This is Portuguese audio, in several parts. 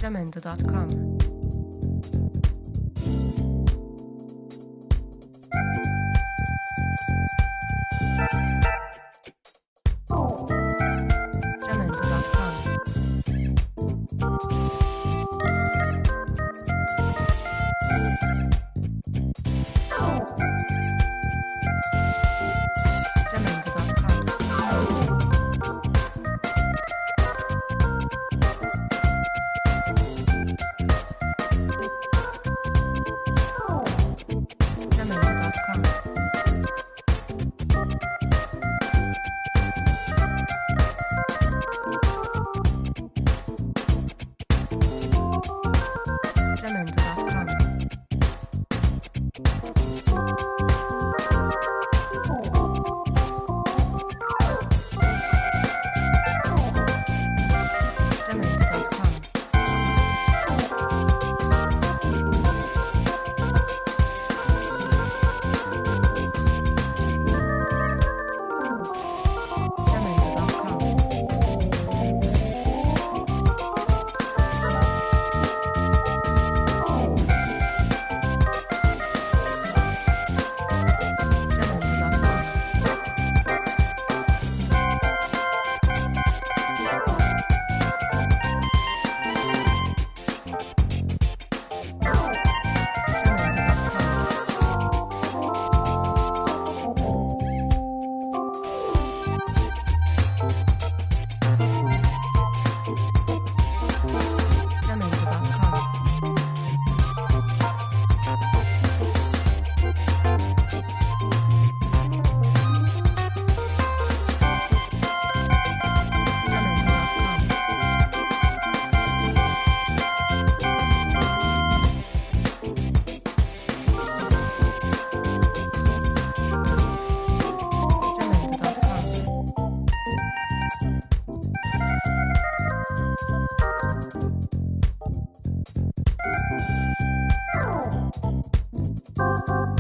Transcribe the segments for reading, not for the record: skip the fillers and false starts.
Jamendo.com.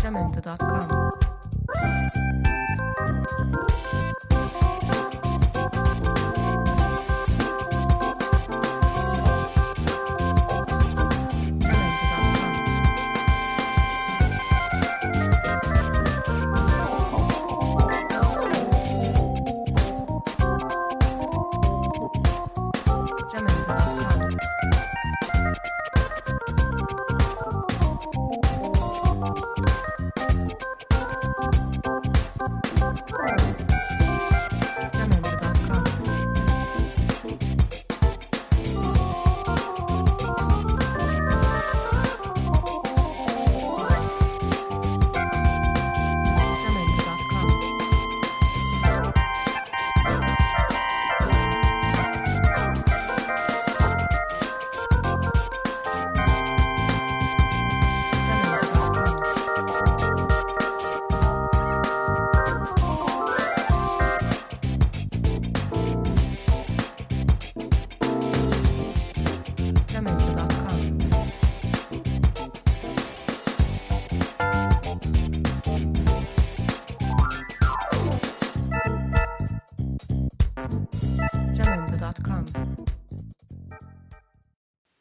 Jamendo.com.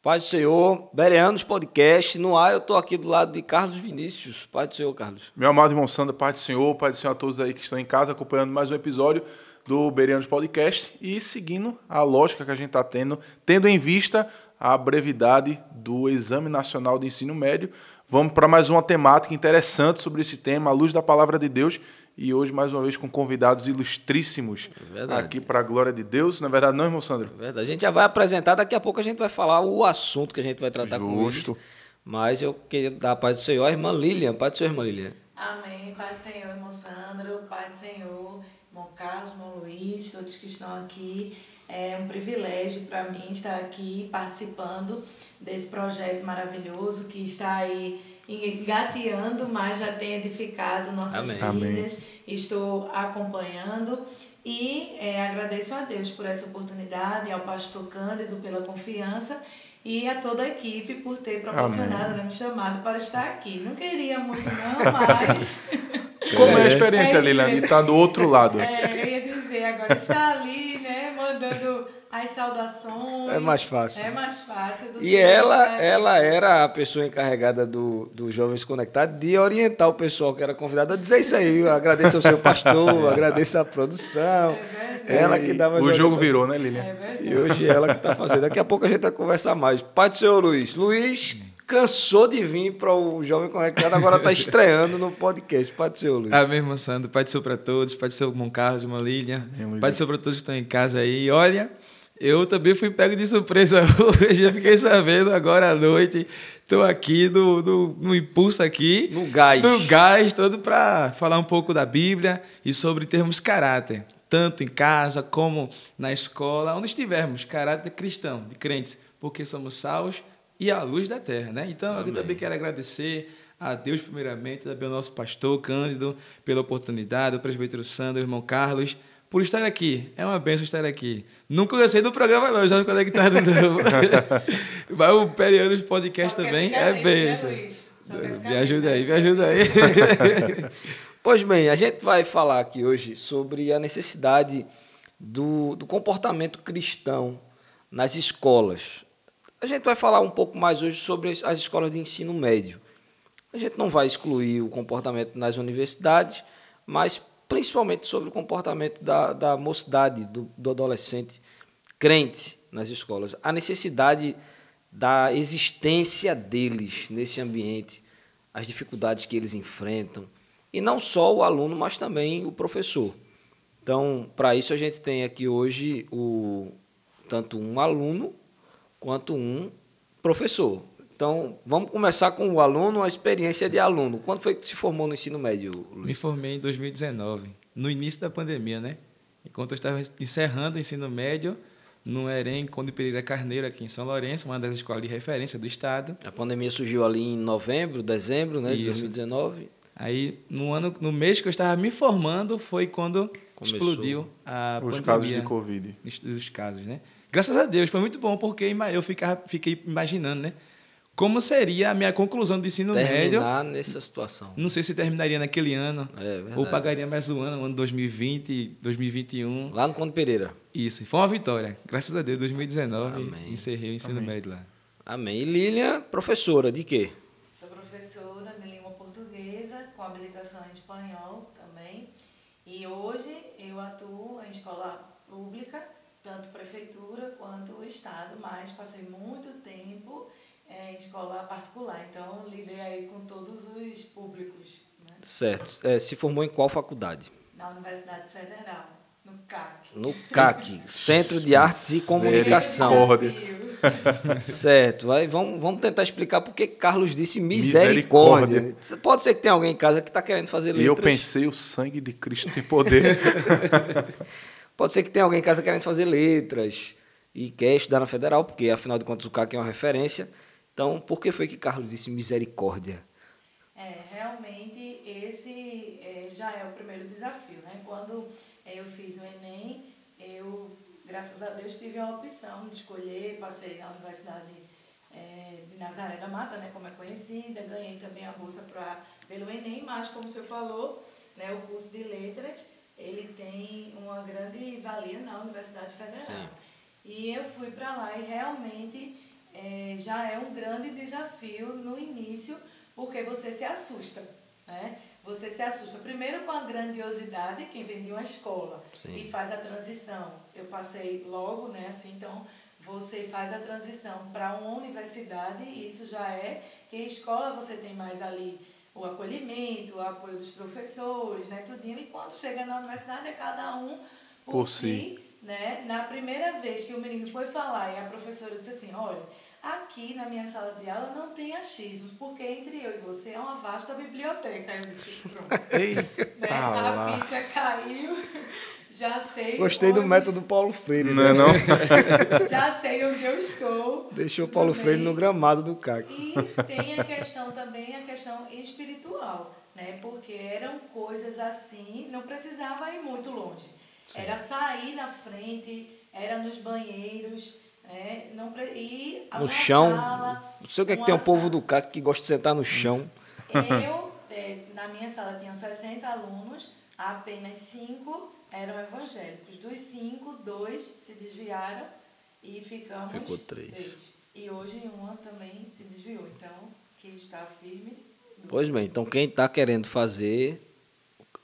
Paz do Senhor, Bereanos Podcast, no ar eu estou aqui do lado de Carlos Vinícius. Paz do Senhor, Carlos. Meu amado irmão Sandro, paz do Senhor a todos aí que estão em casa acompanhando mais um episódio do Bereanos Podcast e seguindo a lógica que a gente está tendo em vista a brevidade do Exame Nacional de Ensino Médio. Vamos para mais uma temática interessante sobre esse tema, à luz da Palavra de Deus. E hoje, mais uma vez, com convidados ilustríssimos aqui para a glória de Deus. Na verdade, não, irmão Sandro? Verdade. A gente já vai apresentar, daqui a pouco a gente vai falar o assunto que a gente vai tratar com eles. Mas eu queria dar a paz do Senhor à irmã Lilian. Paz do Senhor, irmã Lilian. Amém. Paz do Senhor, irmão Sandro. Paz do Senhor, irmão Carlos, irmão Luiz, todos que estão aqui. É um privilégio para mim estar aqui participando desse projeto maravilhoso que está aí engateando, mas já tem edificado nossas vidas. Amém. Estou acompanhando e agradeço a Deus por essa oportunidade, ao pastor Cândido pela confiança e a toda a equipe por ter proporcionado, me chamado para estar aqui. Não queria muito não, mas... Como é a experiência, Lilian, de estar do outro lado? Eu ia dizer, agora está ali, né, mandando as saudações. É mais fácil. É mais fácil do E que ela era a pessoa encarregada do Jovens Conectados de orientar o pessoal que era convidado a dizer isso aí. Agradeço ao seu pastor, agradeço a produção. Ela que dava O jogo virou, né, Lilian? É verdade. E hoje ela que está fazendo. Daqui a pouco a gente vai conversar mais. Pai do Senhor Luiz. Luiz cansou de vir para o Jovem Conectado, agora está estreando no podcast. Pai do Senhor Luiz. Amém, irmão Sandro. Pai do Senhor para todos. Pai do Senhor, irmão Carlos, irmã Lilian. Luiz. Pai do Senhor para todos que estão em casa aí. Olha, eu também fui pego de surpresa hoje. Eu fiquei sabendo agora à noite. Estou aqui no impulso aqui. No gás. No gás, todo para falar um pouco da Bíblia e sobre termos caráter. Tanto em casa como na escola, onde estivermos. Caráter cristão, de crentes. Porque somos salvos e a luz da terra, né? Então, eu também quero agradecer a Deus, primeiramente, também ao nosso pastor Cândido, pela oportunidade, ao presbítero Sandro, ao irmão Carlos, por estar aqui. É uma bênção estar aqui. Nunca gostei do programa, não, já conectado, não. Mas o Perianos Podcast também é bênção. Me ajuda aí, me ajuda aí. Pois bem, a gente vai falar aqui hoje sobre a necessidade do comportamento cristão nas escolas. A gente vai falar um pouco mais hoje sobre as escolas de ensino médio. A gente não vai excluir o comportamento nas universidades, mas principalmente sobre o comportamento da mocidade, do adolescente crente nas escolas. A necessidade da existência deles nesse ambiente, as dificuldades que eles enfrentam. E não só o aluno, mas também o professor. Então, para isso a gente tem aqui hoje tanto um aluno quanto um professor. Então, vamos começar com o aluno, a experiência de aluno. Quando foi que se formou no ensino médio, Luiz? Me formei em 2019, no início da pandemia, né? Enquanto eu estava encerrando o ensino médio, no EREM Conde Pereira Carneiro, aqui em São Lourenço, uma das escolas de referência do estado. A pandemia surgiu ali em novembro, dezembro, né, de 2019. Aí, no mês que eu estava me formando, foi quando explodiu a Os pandemia. casos de Covid. Os casos, né? Graças a Deus, foi muito bom, porque eu fiquei imaginando, né? Como seria a minha conclusão do ensino médio. Terminar nessa situação. Não sei se terminaria naquele ano, Verdade. ou pagaria mais um ano, no ano 2020, 2021. Lá no Conde Pereira. Isso, e foi uma vitória. Graças a Deus, 2019, Amém. encerrei o ensino médio lá. Amém. E Lilian, professora de quê? Sou professora de língua portuguesa, com habilitação em espanhol também. E hoje eu atuo em escola pública, tanto prefeitura quanto estado, mas passei muito tempo em escola particular. Então, lidei aí com todos os públicos. Né? Certo. Se formou em qual faculdade? Na Universidade Federal, no CAC. No CAC, Centro de Artes e Comunicação. Misericórdia. Certo. Vamos tentar explicar por que Carlos disse misericórdia. Pode ser que tenha alguém em casa que está querendo fazer letras. E eu pensei, o sangue de Cristo tem poder. Pode ser que tenha alguém em casa querendo fazer letras e quer estudar na Federal, porque afinal de contas o CAC é uma referência. Então, por que foi que Carlos disse misericórdia? Realmente esse já é o primeiro desafio, né? Quando eu fiz o Enem, eu, graças a Deus, tive a opção de escolher, passei na Universidade de Nazaré da Mata, né, como é conhecida, ganhei também a bolsa pelo Enem, mas como o senhor falou, né, o curso de letras, ele tem uma grande valia na Universidade Federal. Sim. E eu fui para lá e realmente já é um grande desafio no início, porque você se assusta, né? Você se assusta primeiro com a grandiosidade, quem vem de uma escola. Sim. E faz a transição. Eu passei logo, né, assim, então você faz a transição para uma universidade, isso já que a escola você tem mais ali o acolhimento, o apoio dos professores, né, tudinho, e quando chega na universidade é cada um por si. Né? Na primeira vez que o menino foi falar e a professora disse assim, olha, aqui na minha sala de aula não tem achismos, porque entre eu e você é uma vasta biblioteca. Aí eu disse, pronto. Eita, né? A ficha caiu, já sei. Gostei do método Paulo Freire. Não é não? Já sei onde eu estou. Deixou Paulo Freire no gramado do CAC. E tem a questão também, a questão espiritual, né? Porque eram coisas assim, não precisava ir muito longe. Sim. Era sair na frente, era nos banheiros, né? E no chão. Sala, não sei o que é que tem um povo do CAC que gosta de sentar no chão. Na minha sala tinham 60 alunos, apenas 5 eram evangélicos. Dos 5, 2 se desviaram e Ficou 3. E hoje uma também se desviou. Então, quem está firme... Pois bem, então quem está querendo fazer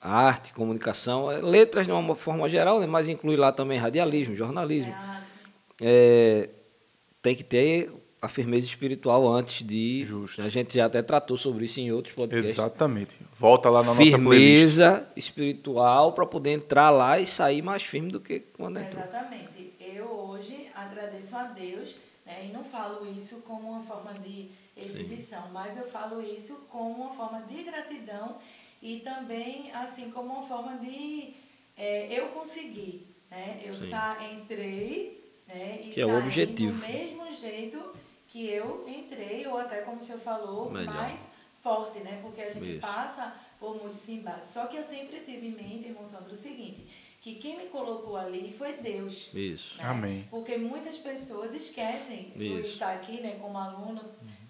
arte, comunicação, letras de uma forma geral, né, mas inclui lá também radialismo, jornalismo. Tem que ter a firmeza espiritual antes de... Justo. A gente já até tratou sobre isso em outros podcasts. Exatamente. Volta lá na nossa playlist. Firmeza espiritual para poder entrar lá e sair mais firme do que quando entrou. Exatamente. Eu hoje agradeço a Deus, né, e não falo isso como uma forma de exibição, mas eu falo isso como uma forma de gratidão e também assim como uma forma de eu conseguir, né? Eu entrei, né, e que é o saí objetivo. do mesmo jeito que eu entrei, ou até como o senhor falou, Melhor. mais forte, né? Porque a gente Isso. passa por muitos embates. Só que eu sempre tive em mente, irmão Sandro, o seguinte, que quem me colocou ali foi Deus. Isso. Né? Amém. Porque muitas pessoas esquecem de Isso. estar aqui, né, como aluno,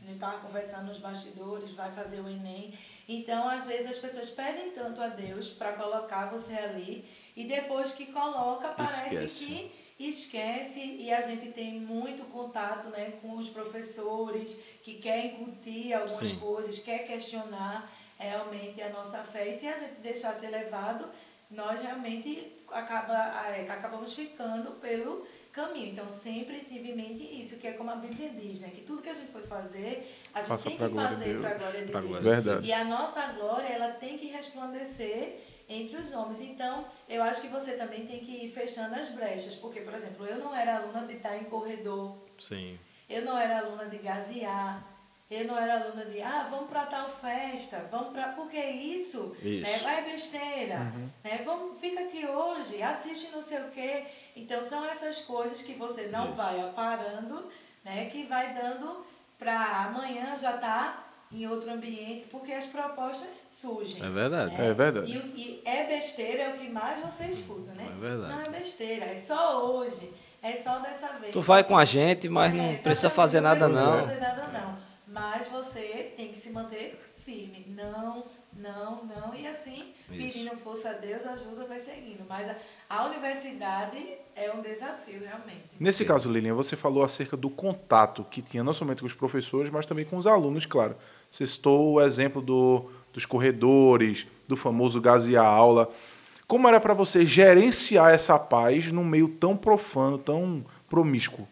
a gente estava conversando nos bastidores, vai fazer o Enem. Então, às vezes, as pessoas pedem tanto a Deus para colocar você ali, e depois que coloca, parece que esquece, e a gente tem muito contato, né, com os professores que quer incutir algumas coisas, quer questionar realmente a nossa fé, e se a gente deixar ser levado, nós realmente acabamos ficando pelo caminho. Então, sempre tive em mente isso, que é como a Bíblia diz, né, que tudo que a gente for fazer, a gente tem que fazer para a glória de Deus. Verdade. E a nossa glória, ela tem que resplandecer entre os homens. Então, eu acho que você também tem que ir fechando as brechas, porque, por exemplo, eu não era aluna de estar em corredor, Sim. eu não era aluna de gazear, eu não era aluna de, vamos para tal festa, vamos para... Porque isso. Né, vai besteira, né, fica aqui hoje, assiste não sei o quê. Então, são essas coisas que você não vai aparando, né, que vai dando para amanhã já estar em outro ambiente, porque as propostas surgem. É verdade. Né? É verdade. E é besteira, é o que mais você escuta, né? É verdade. Não é besteira, é só hoje, é só dessa vez. Tu vai com a gente, mas não precisa fazer nada, não. não. Não precisa fazer nada, não. Mas você tem que se manter firme. Não. E assim, pedindo força a Deus, ajuda, vai seguindo. Mas a universidade é um desafio, realmente. Nesse caso, Lilian, você falou acerca do contato que tinha não somente com os professores, mas também com os alunos, claro. Você citou o exemplo dos corredores, do famoso gazear aula. Como era para você gerenciar essa paz num meio tão profano, tão promíscuo?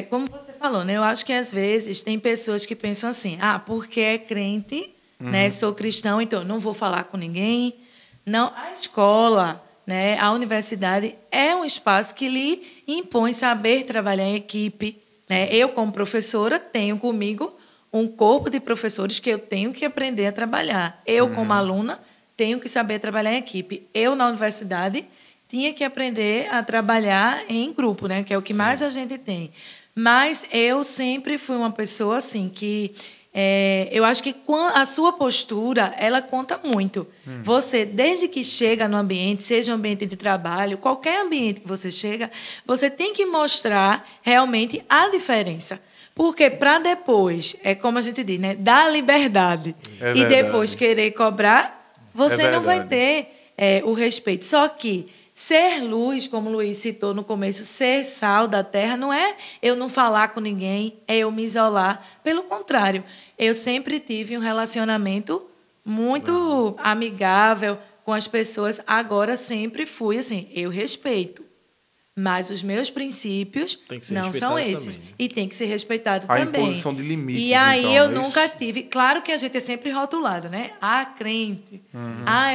Como você falou, né? Eu acho que às vezes tem pessoas que pensam assim, porque é crente, né? Sou cristão, então não vou falar com ninguém. Não, a escola, né? A universidade é um espaço que lhe impõe saber trabalhar em equipe, né? Eu, como professora, tenho comigo um corpo de professores que eu tenho que aprender a trabalhar. Eu, como aluna, tenho que saber trabalhar em equipe. Eu, na universidade, tinha que aprender a trabalhar em grupo, né? Que é o que mais a gente tem. Mas eu sempre fui uma pessoa assim que eu acho que a sua postura ela conta muito. Você, desde que chega no ambiente, seja um ambiente de trabalho, qualquer ambiente que você chega, você tem que mostrar realmente a diferença. Porque para depois, como a gente diz, né? Dar liberdade e depois querer cobrar, você não vai ter o respeito. Só que ser luz, como o Luiz citou no começo, ser sal da terra, não é eu não falar com ninguém, é eu me isolar. Pelo contrário, eu sempre tive um relacionamento muito amigável com as pessoas. Agora, sempre fui assim, eu respeito. Mas os meus princípios não são esses. Também, né? E tem que ser respeitado A também. imposição de limites, E aí então, eu é nunca isso? tive... Claro que a gente é sempre rotulado, né? Crente,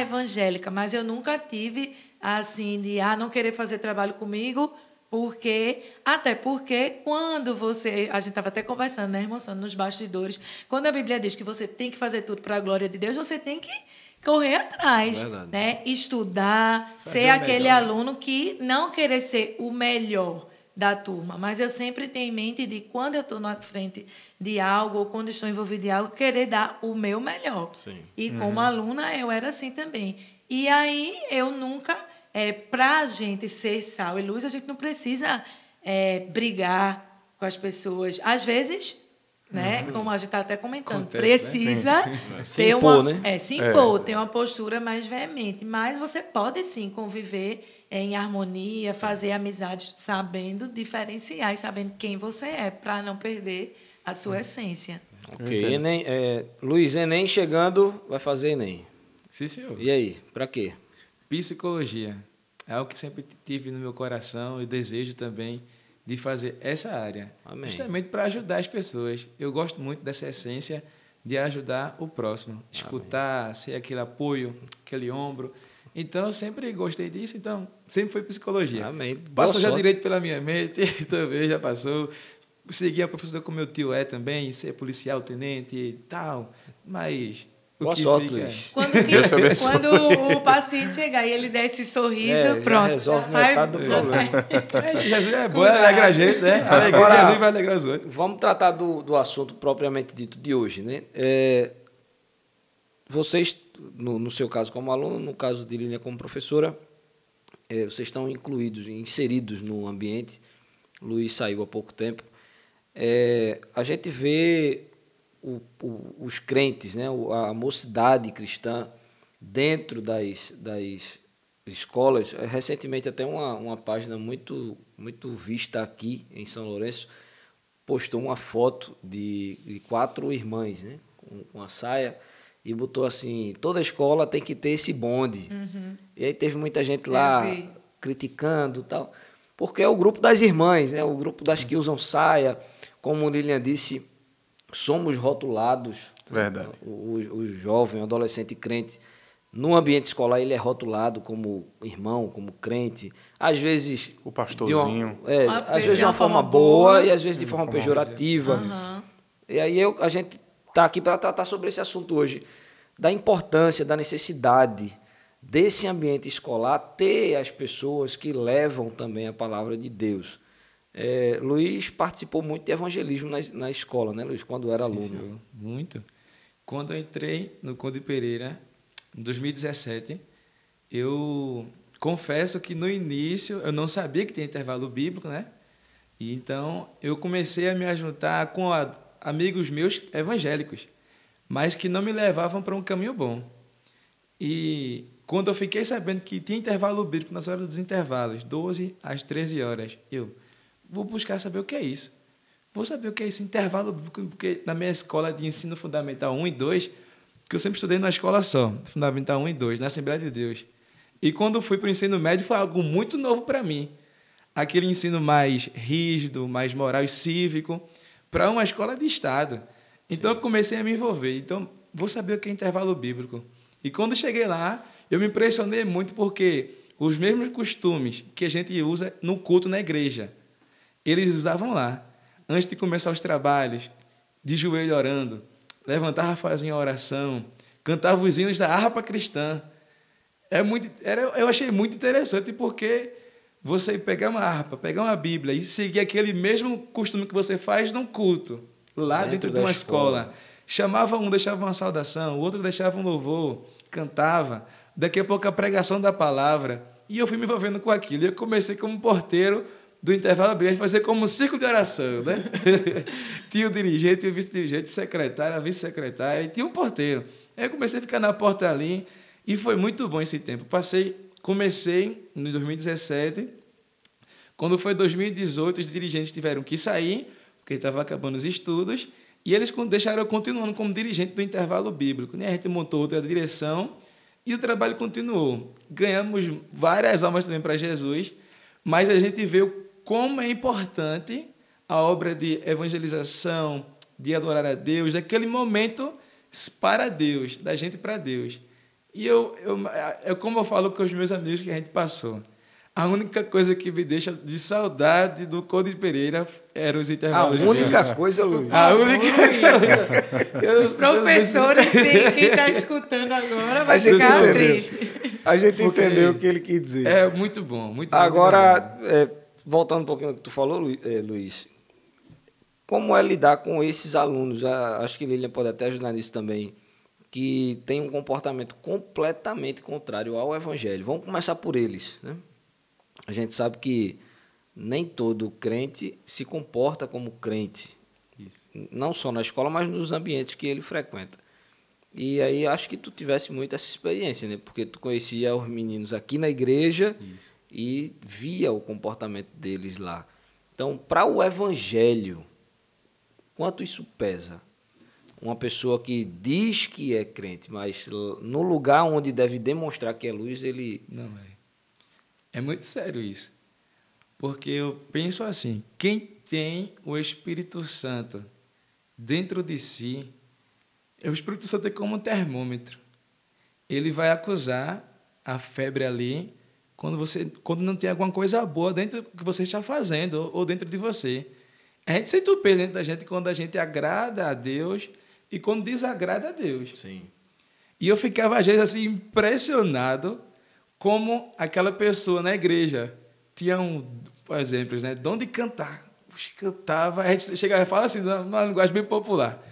evangélica. Mas eu nunca tive, assim, de não querer fazer trabalho comigo, até porque quando você... A gente estava até conversando, né, irmão Sandro, nos bastidores. Quando a Bíblia diz que você tem que fazer tudo para a glória de Deus, você tem que correr atrás, né? Estudar, ser aquele aluno que não querer ser o melhor da turma. Mas eu sempre tenho em mente de quando eu estou na frente de algo ou quando estou envolvida em algo, querer dar o meu melhor. Sim. E como aluna, eu era assim também. E aí, eu nunca... para a gente ser sal e luz, a gente não precisa brigar com as pessoas. Às vezes, né? Como a gente está até comentando, Acontece, precisa Se ter impor, uma, né? se impor, ter uma postura mais veemente. Mas você pode sim conviver em harmonia, fazer amizades, sabendo diferenciar e sabendo quem você é, para não perder a sua essência. Ok, Enem, Luiz, Enem chegando, vai fazer Enem. Sim, senhor. E aí, para quê? Psicologia é algo que sempre tive no meu coração e desejo também de fazer essa área. Amém. Justamente para ajudar as pessoas. Eu gosto muito dessa essência de ajudar o próximo. Escutar, ser aquele apoio, aquele ombro. Então, eu sempre gostei disso, então sempre foi psicologia. Amém. Boa Passou já sorte. direito pela minha mente, também já passou. Segui a professora como meu tio é também, ser policial, tenente e tal. Mas o Boa que sorte, fica... Luiz. Quando o paciente chegar e ele der esse sorriso, Já pronto. resolve sai- metade do já problema. sai. Jesus é bom, alegra a gente, né? A alegria Agora- de Jesus vai alegrar os outros. Vamos tratar do assunto propriamente dito de hoje, né? Vocês, no seu caso como aluno, no caso de Lília como professora, vocês estão inseridos no ambiente. Luiz saiu há pouco tempo. A gente vê os crentes, né? A mocidade cristã dentro das escolas. Recentemente, até uma página muito vista aqui em São Lourenço postou uma foto de 4 irmãs, né? Com a saia, e botou assim: toda escola tem que ter esse bonde. E aí teve muita gente lá Eu vi. criticando e tal, porque é o grupo das irmãs, né? O grupo das que usam saia. Como o Lilian disse, somos rotulados. Verdade. O jovem, o adolescente crente, no ambiente escolar, ele é rotulado como irmão, como crente. Às vezes... O pastorzinho. Às vezes de uma forma boa e às vezes de forma forma pejorativa. Aham. E aí a gente está aqui para tratar sobre esse assunto hoje, da importância, da necessidade desse ambiente escolar ter as pessoas que levam também a palavra de Deus. Luiz participou muito de evangelismo na escola, né, Luiz, quando era Sim, aluno. senhor. Muito. Quando eu entrei no Conde Pereira, em 2017, eu confesso que no início eu não sabia que tinha intervalo bíblico, né? E então eu comecei a me juntar com amigos meus evangélicos, mas que não me levavam para um caminho bom. E quando eu fiquei sabendo que tinha intervalo bíblico nas horas dos intervalos, 12 às 13 horas, eu vou buscar saber o que é isso. Vou saber o que é esse intervalo bíblico, porque na minha escola de ensino fundamental 1 e 2, que eu sempre estudei na escola só, fundamental 1 e 2, na Assembleia de Deus. E quando fui para o ensino médio foi algo muito novo para mim. Aquele ensino mais rígido, mais moral e cívico, para uma escola de Estado. Então, eu comecei a me envolver. Então, vou saber o que é intervalo bíblico. E quando cheguei lá, eu me impressionei muito porque os mesmos costumes que a gente usa no culto na igreja, eles usavam lá. Antes de começar os trabalhos, de joelho orando, levantava, fazia uma oração, cantava os hinos da harpa cristã. Eu achei muito interessante porque você pegar uma harpa, pegar uma Bíblia e seguir aquele mesmo costume que você faz num culto, lá dentro de uma escola. Chamava um, deixava uma saudação, o outro deixava um louvor, cantava. Daqui a pouco a pregação da palavra. E eu fui me envolvendo com aquilo. Eu comecei como porteiro do intervalo bíblico, fazer como um círculo de oração, né? Tinha o dirigente, o vice-dirigente, secretário, a vice-secretária, e tinha um porteiro. Aí eu comecei a ficar na porta ali, e foi muito bom esse tempo. Comecei em 2017, quando foi 2018, os dirigentes tiveram que sair, porque estavam acabando os estudos, e eles deixaram eu continuando como dirigente do intervalo bíblico. A gente montou outra direção, e o trabalho continuou. Ganhamos várias almas também para Jesus, mas a gente viu como é importante a obra de evangelização, de adorar a Deus, daquele momento para Deus, da gente para Deus. E como eu falo com os meus amigos que a gente passou, a única coisa que me deixa de saudade do Conde Pereira eram os A intervalos. única coisa, Luiz. A única. Os professores, quem está escutando agora, vai A gente ficar entendeu. triste. A gente Porque entendeu o que ele quis dizer. É muito bom, muito bom. Agora, voltando um pouquinho ao que tu falou, Luiz, como é lidar com esses alunos? Acho que Lilian pode até ajudar nisso também, que tem um comportamento completamente contrário ao evangelho. Vamos começar por eles, né? A gente sabe que nem todo crente se comporta como crente. Isso. Não só na escola, mas nos ambientes que ele frequenta. E aí acho que tu tivesse muito essa experiência, né? Porque tu conhecia os meninos aqui na igreja Isso. e via o comportamento deles lá. Então, para o evangelho, quanto isso pesa? Uma pessoa que diz que é crente, mas no lugar onde deve demonstrar que é luz, ele... Não é. É muito sério isso. Porque eu penso assim, quem tem o Espírito Santo dentro de si, o Espírito Santo é como um termômetro. Ele vai acusar a febre ali quando não tem alguma coisa boa dentro do que você está fazendo ou dentro de você. A gente sente o peso dentro da gente quando a gente agrada a Deus e quando desagrada a Deus. Sim. E eu ficava, às vezes, assim, impressionado como aquela pessoa na igreja tinha por exemplo, né, dom de cantar. Puxa, cantava, a gente chegava e fala assim, numa linguagem bem popular.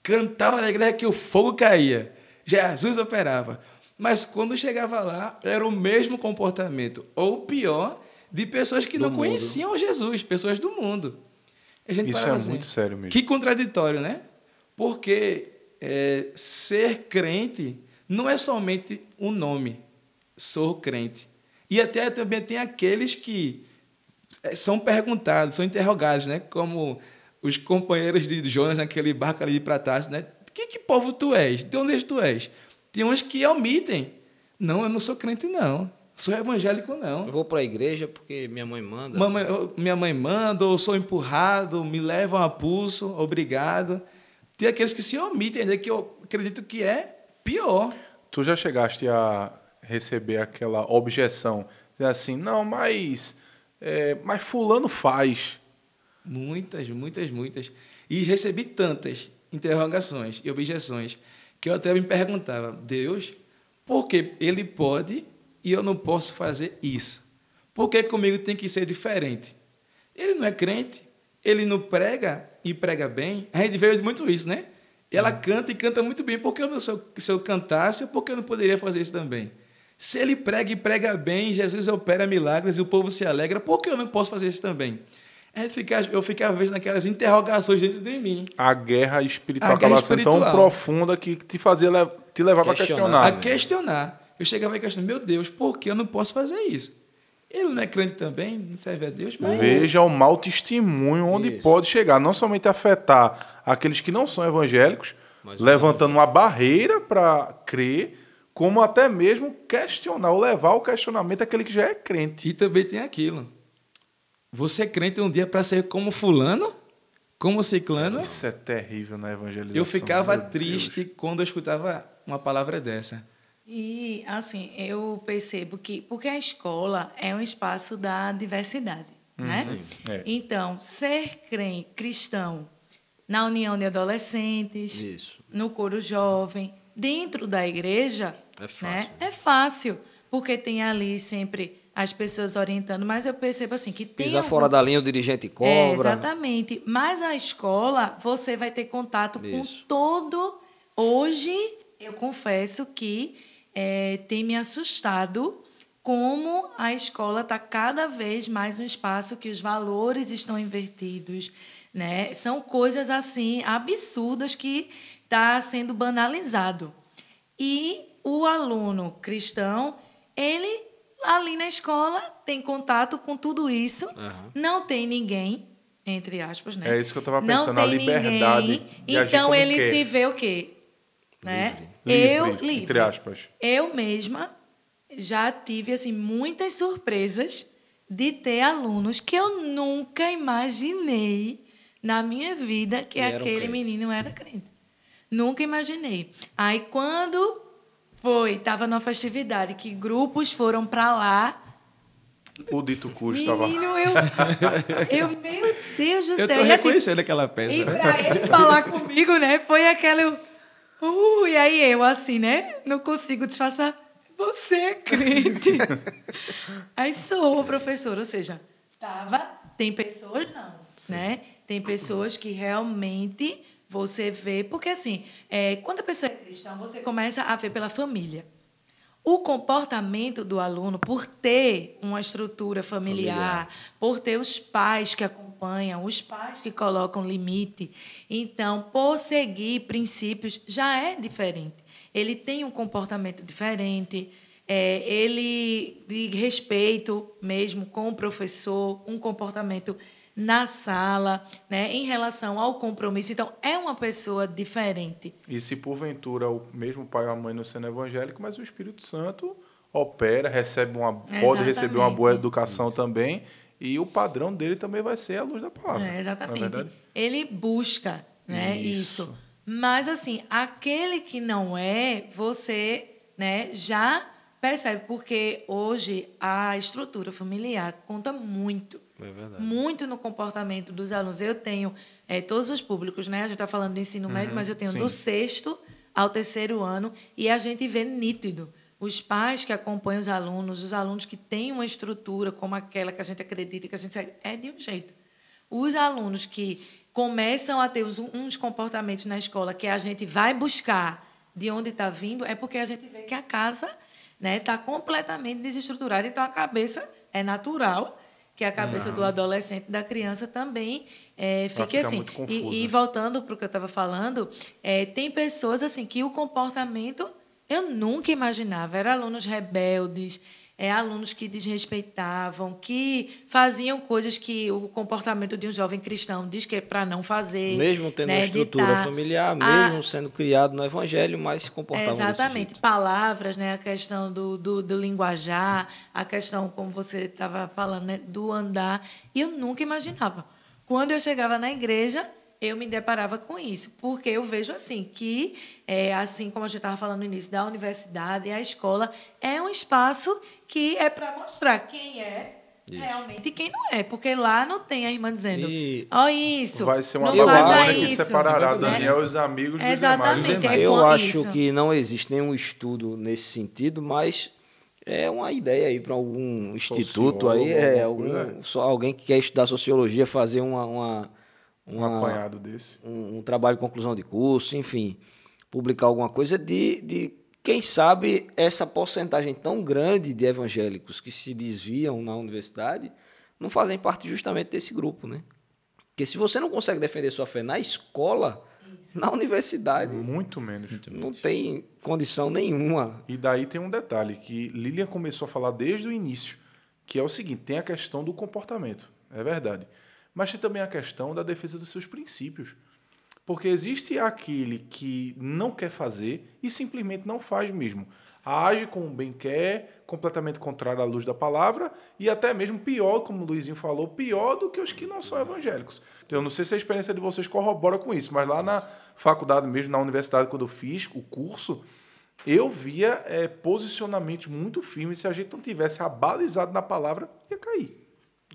Cantava na igreja que o fogo caía. Jesus operava. Mas quando chegava lá, era o mesmo comportamento, ou pior, de pessoas que Do não mundo. conheciam Jesus, pessoas do mundo. A gente Isso parava é muito sério mesmo. Que contraditório, né? Porque ser crente não é somente um nome, sou crente. E até também tem aqueles que são perguntados, são interrogados, né? Como os companheiros de Jonas naquele barco ali para Tarso, né? Que povo tu és? De onde tu és? Tem uns que omitem. Não, eu não sou crente, não. Sou evangélico, não. Eu vou para a igreja porque minha mãe manda. Minha mãe manda, ou sou empurrado, me levam a pulso, obrigado. Tem aqueles que se omitem, né? Que eu acredito que é pior. Tu já chegaste a receber aquela objeção, dizer assim, não, mas fulano faz. Muitas. E recebi tantas interrogações e objeções que eu até me perguntava, Deus, por que ele pode e eu não posso fazer isso? Por que comigo tem que ser diferente? Ele não é crente, ele não prega e prega bem. A gente vê muito isso, né? Ela canta e canta muito bem. Por que eu não sou, se eu cantasse, por que eu não poderia fazer isso também? Se ele prega e prega bem, Jesus opera milagres e o povo se alegra, por que eu não posso fazer isso também? Eu ficava às vezes naquelas interrogações dentro de mim. A guerra espiritual A guerra acaba sendo tão espiritual. profunda que te levava a questionar. A questionar. Eu chegava e questionava, meu Deus, por que eu não posso fazer isso? Ele não é crente também, não serve a Deus, mas... Veja o mau testemunho onde Isso. pode chegar, não somente afetar aqueles que não são evangélicos, Mas levantando uma barreira para crer, como até mesmo questionar, ou levar ao questionamento aquele que já é crente. E também tem aquilo. Você é crente um dia para ser como fulano, como ciclano? Isso é terrível na evangelização. Eu ficava meu triste Deus. quando eu escutava uma palavra dessa. E, assim, eu percebo que... Porque a escola é um espaço da diversidade, né? É. Então, ser cristão na união de adolescentes, Isso. no coro jovem, dentro da igreja, É fácil. né? É fácil, porque tem ali sempre as pessoas orientando, mas eu percebo assim que tem Pisar fora da linha, o dirigente cobra. exatamente. Mas a escola, você vai ter contato com Isso. todo... Hoje, eu confesso que tem me assustado como a escola está cada vez mais um espaço que os valores estão invertidos, né? São coisas assim absurdas que está sendo banalizado. E o aluno cristão, ele ali na escola tem contato com tudo isso, não tem ninguém, entre aspas, né? É isso que eu estava Não pensando, a tem liberdade ninguém, de agir então como ele quer. se vê o quê? Né? Livre, Livre. entre aspas. Eu mesma já tive assim muitas surpresas de ter alunos que eu nunca imaginei na minha vida que eram aquele crentes. menino era crente. Nunca imaginei. Aí quando estava numa festividade que grupos foram para lá, O dito cujo estava... menino, meu Deus do Eu céu. tô E assim, reconhecendo aquela peça. e né? pra ele falar comigo, né? Foi aquela... e aí eu, assim, né? Não consigo disfarçar. Você é crente. Aí sou professora, ou seja, tem pessoas não, né? Tem pessoas que realmente você vê... Porque, assim, quando a pessoa é cristã, você começa a ver pela família. O comportamento do aluno, por ter uma estrutura familiar, por ter os pais que acompanham, os pais que colocam limite, então, por seguir princípios, já é diferente. Ele tem um comportamento diferente, ele de respeito mesmo com o professor, um comportamento na sala, né, em relação ao compromisso. Então, é uma pessoa diferente. E se porventura o mesmo pai ou a mãe não sendo evangélico, mas o Espírito Santo opera, pode receber uma boa educação também, e o padrão dele também vai ser a luz da palavra. Exatamente. Não é verdade? Ele busca, né, isso. Mas, assim, aquele que não é, você, né, já percebe, porque hoje a estrutura familiar conta muito. É verdade. Muito no comportamento dos alunos. Eu tenho todos os públicos, né? A gente está falando do ensino médio, mas eu tenho do 6º ao 3º ano, e a gente vê nítido os pais que acompanham os alunos que têm uma estrutura como aquela que a gente acredita, que a gente segue, é de um jeito. Os alunos que começam a ter uns comportamentos na escola que a gente vai buscar de onde está vindo, é porque a gente vê que a casa está completamente desestruturada, então a cabeça é natural que a cabeça do adolescente, da criança também fique assim. Muito confusa. E voltando para o que eu estava falando, tem pessoas assim que o comportamento eu nunca imaginava. Eram alunos rebeldes, alunos que desrespeitavam, que faziam coisas que o comportamento de um jovem cristão diz que é para não fazer. Mesmo tendo uma estrutura familiar, mesmo sendo criado no evangelho, mas se comportavam exatamente. desse jeito. Palavras, né? A questão do linguajar, a questão, como você estava falando, né? Do andar. E eu nunca imaginava. Quando eu chegava na igreja, eu me deparava com isso, porque eu vejo assim que, assim como a gente estava falando no início, da universidade, a escola é um espaço que é para mostrar quem é realmente e quem não é, porque lá não tem a irmã dizendo, isso, vai ser uma não faça bagunça que isso, separará né? Daniel e os amigos dos Exatamente, demais. Eu acho que não existe nenhum estudo nesse sentido, mas é uma ideia aí para algum instituto aí, só alguém que quer estudar sociologia, fazer um apanhado desse. Um trabalho de conclusão de curso, enfim, publicar alguma coisa de quem sabe essa porcentagem tão grande de evangélicos que se desviam na universidade não fazem parte justamente desse grupo, né? Porque se você não consegue defender sua fé na escola, na universidade, muito menos. Não tem condição nenhuma. E daí tem um detalhe que Lilian começou a falar desde o início, que é o seguinte, tem a questão do comportamento, é verdade. Mas tem também a questão da defesa dos seus princípios. Porque existe aquele que não quer fazer e simplesmente não faz mesmo. Age como bem quer, completamente contrário à luz da palavra, e até mesmo pior, como o Luizinho falou, pior do que os que não são evangélicos. Então, eu não sei se a experiência de vocês corrobora com isso, mas lá na faculdade mesmo, na universidade, quando eu fiz o curso, eu via posicionamentos muito firmes. Se a gente não tivesse abalizado na palavra, ia cair.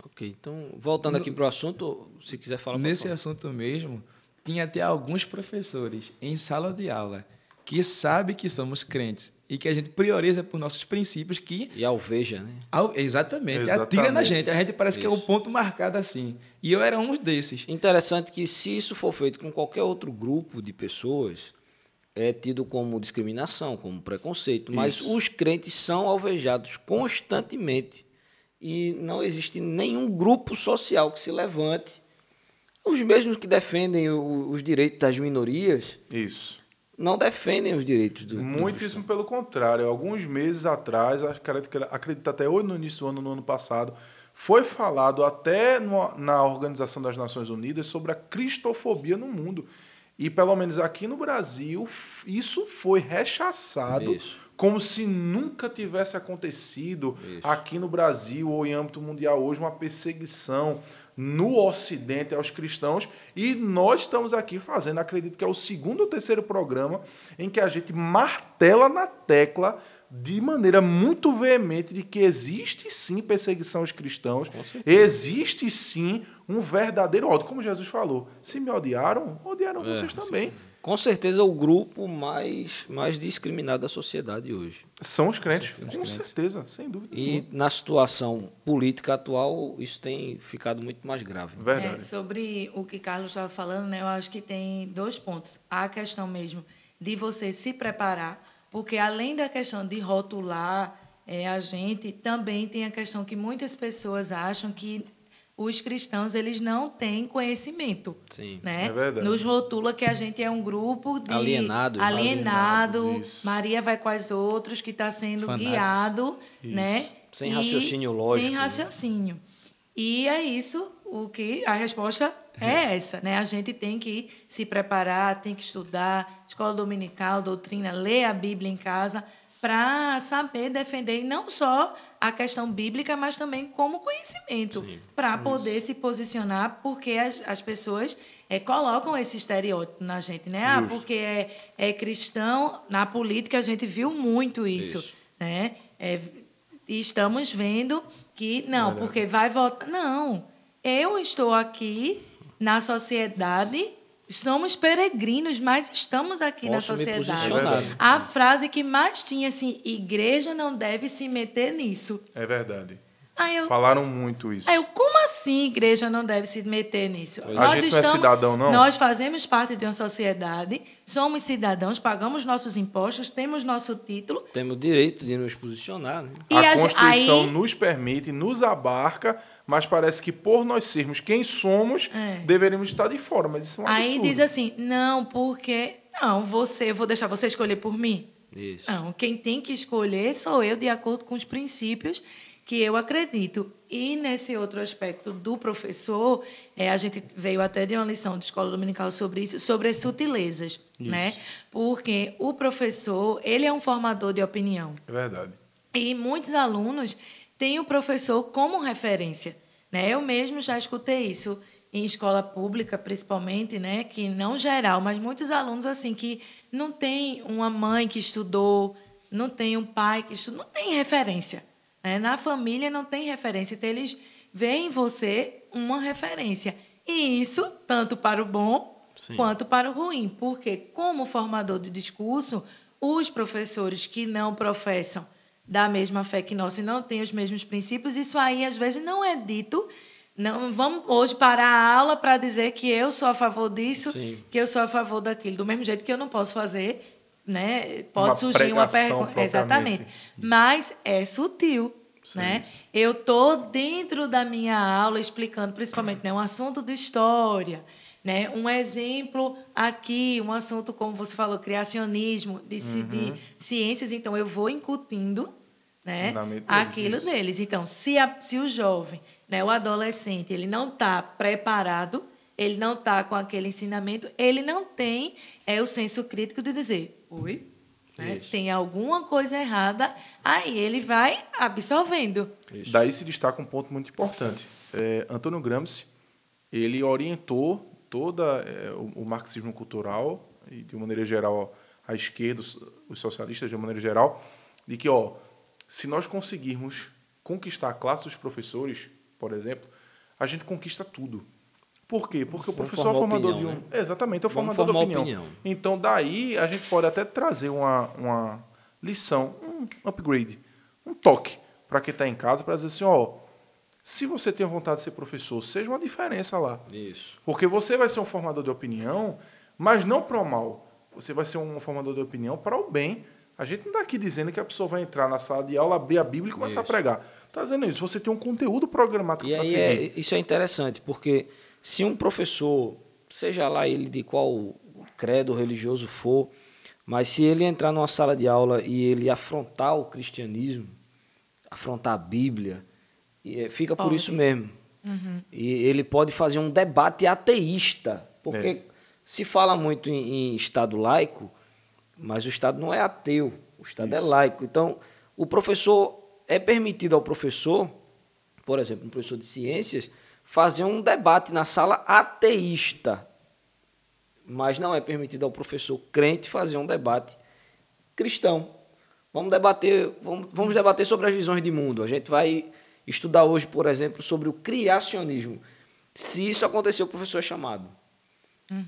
Ok, então, voltando aqui para o assunto, se quiser falar... Nesse assunto mesmo, tinha até alguns professores em sala de aula que sabem que somos crentes e que a gente prioriza por nossos princípios que... E alveja, né? Exatamente, atira na gente. A gente parece que é o ponto marcado assim. E eu era um desses. Interessante que se isso for feito com qualquer outro grupo de pessoas, é tido como discriminação, como preconceito. Mas os crentes são alvejados constantemente. E não existe nenhum grupo social que se levante. Os mesmos que defendem os direitos das minorias não defendem os direitos dos Muitíssimo pelo contrário. Alguns meses atrás, acredito até hoje no início do ano, no ano passado, foi falado até na Organização das Nações Unidas sobre a cristofobia no mundo. E, pelo menos aqui no Brasil, isso foi rechaçado como se nunca tivesse acontecido aqui no Brasil ou em âmbito mundial hoje uma perseguição no Ocidente aos cristãos. E nós estamos aqui fazendo, acredito que é o 2º ou 3º programa em que a gente martela na tecla de maneira muito veemente de que existe sim perseguição aos cristãos, existe sim um verdadeiro ódio. Como Jesus falou, se me odiaram, odiaram vocês também. Com certeza o grupo mais discriminado da sociedade hoje. São os crentes, com certeza, sem dúvida. E na situação política atual, isso tem ficado muito mais grave. Verdade. Sobre o que Carlos estava falando, né, eu acho que tem 2 pontos. A questão mesmo de você se preparar, Porque, além da questão de rotular a gente, também tem a questão que muitas pessoas acham que os cristãos eles não têm conhecimento. Sim. Né? É verdade. Nos rotula que a gente é um grupo de Alienados. Alienados, isso. Maria vai com as outros, que está sendo Fanáticos. guiado, Isso. né? Sem E- raciocínio lógico, Sem né? raciocínio. E é isso o que a resposta é essa, né? A gente tem que se preparar, tem que estudar, escola dominical, doutrina, ler a Bíblia em casa, para saber defender não só a questão bíblica, mas também como conhecimento, para poder se posicionar, porque as pessoas colocam esse estereótipo na gente, né? Ah, porque é cristão. Na política a gente viu muito isso. Né? E estamos vendo que, não, porque vai votar. Não, eu estou aqui na sociedade, somos peregrinos, mas estamos aqui na Posso me sociedade. posicionar. A frase que mais tinha, assim, igreja não deve se meter nisso. É verdade. Aí eu, Falaram muito isso. como assim igreja não deve se meter nisso? A gente não é cidadão, não? Nós fazemos parte de uma sociedade, somos cidadãos, pagamos nossos impostos, temos nosso título. Temos o direito de nos posicionar, né? E A Constituição aí, nos permite, nos abarca, mas parece que por nós sermos quem somos, deveríamos estar de fora. Mas isso é um aí absurdo. diz assim, não, porque... Não, eu vou deixar você escolher por mim? Isso. Não, quem tem que escolher sou eu, de acordo com os princípios que eu acredito. E nesse outro aspecto do professor, a gente veio até de uma lição de escola dominical sobre isso, sobre as sutilezas, né? Porque o professor, ele é um formador de opinião. É verdade. E muitos alunos têm o professor como referência, né? Eu mesmo já escutei isso em escola pública, principalmente, né? Que não geral, mas muitos alunos assim que não tem uma mãe que estudou, não tem um pai que estudou, não tem referência. Né? Na família não tem referência, então eles veem em você uma referência. E isso, tanto para o bom quanto para o ruim, porque, como formador de discurso, os professores que não professam da mesma fé que nós e não têm os mesmos princípios, isso aí, às vezes, não é dito. Não vamos hoje parar a aula para dizer que eu sou a favor disso, que eu sou a favor daquilo. Do mesmo jeito que eu não posso fazer... Né? Pode surgir uma pergunta. Exatamente. Mas é sutil. Né? Eu estou dentro da minha aula explicando, principalmente, né, um assunto de história, né? Um exemplo aqui, um assunto, como você falou, criacionismo, de ciências. Então, eu vou incutindo, né, aquilo deles. Então, se o jovem, né, o adolescente, ele não está preparado, ele não está com aquele ensinamento, ele não tem o senso crítico de dizer, oi, né, tem alguma coisa errada, aí ele vai absorvendo. Isso. Daí se destaca um ponto muito importante. Antônio Gramsci, ele orientou todo o marxismo cultural e, de maneira geral, a esquerda, os socialistas, de maneira geral, de que, se nós conseguirmos conquistar a classe dos professores, por exemplo, a gente conquista tudo. Por quê? Porque o professor é o formador de um... Né? Exatamente, é o formador de opinião. Então, daí, a gente pode até trazer uma lição, um upgrade, um toque para quem está em casa, para dizer assim, se você tem vontade de ser professor, seja uma diferença lá. Isso. Porque você vai ser um formador de opinião, mas não para o mal. Você vai ser um formador de opinião para o bem. A gente não está aqui dizendo que a pessoa vai entrar na sala de aula, abrir a Bíblia e começar a pregar. Está dizendo isso. Você tem um conteúdo programático para seguir. Isso é interessante, porque se um professor, seja lá ele de qual credo religioso for, mas se ele entrar numa sala de aula e ele afrontar o cristianismo, afrontar a Bíblia, fica por isso mesmo. E ele pode fazer um debate ateísta, porque se fala muito em Estado laico, mas o Estado não é ateu, o Estado é laico. Então, o professor, é permitido ao professor, por exemplo, um professor de ciências, fazer um debate na sala ateísta, mas não é permitido ao professor crente fazer um debate cristão. Vamos debater sobre as visões de mundo. A gente vai estudar hoje, por exemplo, sobre o criacionismo. Se isso acontecer, o professor é chamado.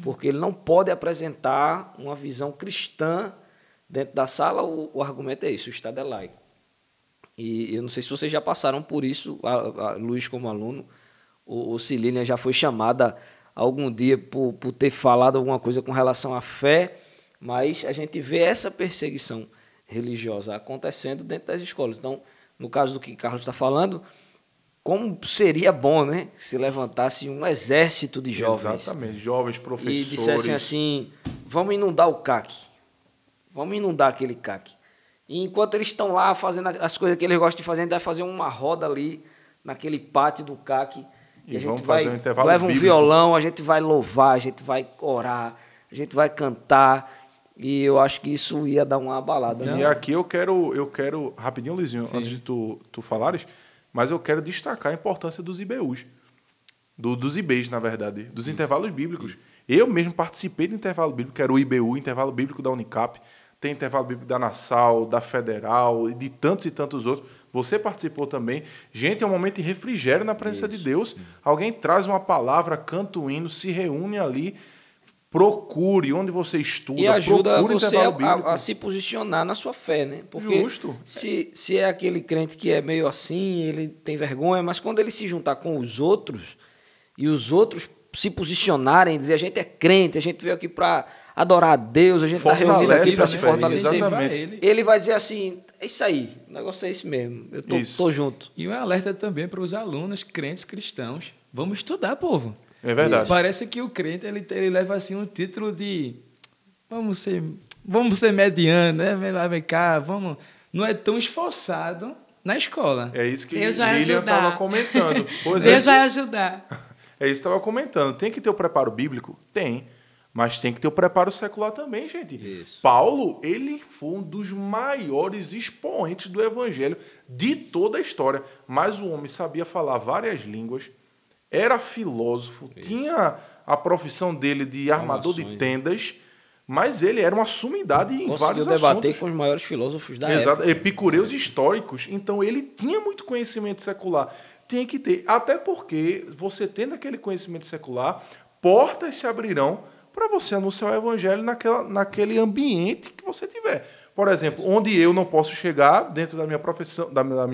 Porque ele não pode apresentar uma visão cristã dentro da sala. O argumento é isso, o Estado é laico. E eu não sei se vocês já passaram por isso, a Luiz como aluno, o Cilínia já foi chamada algum dia por ter falado alguma coisa com relação à fé, mas a gente vê essa perseguição religiosa acontecendo dentro das escolas. Então, no caso do que Carlos está falando, como seria bom, né, se levantasse um exército de jovens. Exatamente, jovens, E professores. dissessem assim, vamos inundar o CAC. Vamos inundar aquele CAC. E enquanto eles estão lá fazendo as coisas que eles gostam de fazer, a gente vai fazer uma roda ali, naquele pátio do CAC. E a gente vamos vai, fazer um intervalo leva um bíblico. violão, a gente vai louvar, a gente vai orar, a gente vai cantar. E eu acho que isso ia dar uma abalada. E né? aqui eu quero rapidinho, Luizinho, antes de tu falares, mas eu quero destacar a importância dos IBUs. Dos IBs, na verdade, dos intervalos bíblicos. Eu mesmo participei do intervalo bíblico, que era o IBU, Intervalo Bíblico da Unicap, tem intervalo bíblico da Nassau, da Federal e de tantos e tantos outros. Você participou também. Gente, é um momento de refrigério na presença de Deus. Alguém traz uma palavra, canta um hino, se reúne ali, procure onde você estuda, E ajuda procure você intervalo bíblico. a se posicionar na sua fé, né? Porque Justo. se é aquele crente que é meio assim, ele tem vergonha, mas quando ele se juntar com os outros, e os outros se posicionarem, dizer, a gente é crente, a gente veio aqui para adorar a Deus, a gente está reunido Fortalece aqui para a se fé, fortalecer. exatamente. Ele vai dizer assim, é isso aí, o negócio é esse mesmo, eu Isso. tô junto. E um alerta também para os alunos, crentes cristãos. Vamos estudar, povo. É verdade. Parece que o crente ele leva assim um título de vamos ser mediano, né? Vem cá, vamos. Não é tão esforçado na escola. É isso que Deus vai Lilian ajudar. estava comentando. Pois Deus é. vai ajudar. É isso que eu estava comentando. Tem que ter o preparo bíblico? Tem. Mas tem que ter o preparo secular também, gente. Isso. Paulo, ele foi um dos maiores expoentes do evangelho de toda a história. Mas o homem sabia falar várias línguas, era filósofo, tinha a profissão dele de armador de Formações, tendas, mas ele era uma sumidade em Conseguiu vários debater assuntos. com os maiores filósofos da Exato, época. epicureus históricos. Então, ele tinha muito conhecimento secular. Tem que ter. Até porque, você tendo aquele conhecimento secular, portas se abrirão para você anunciar o evangelho naquele ambiente que você tiver. Por exemplo, onde eu não posso chegar, dentro da minha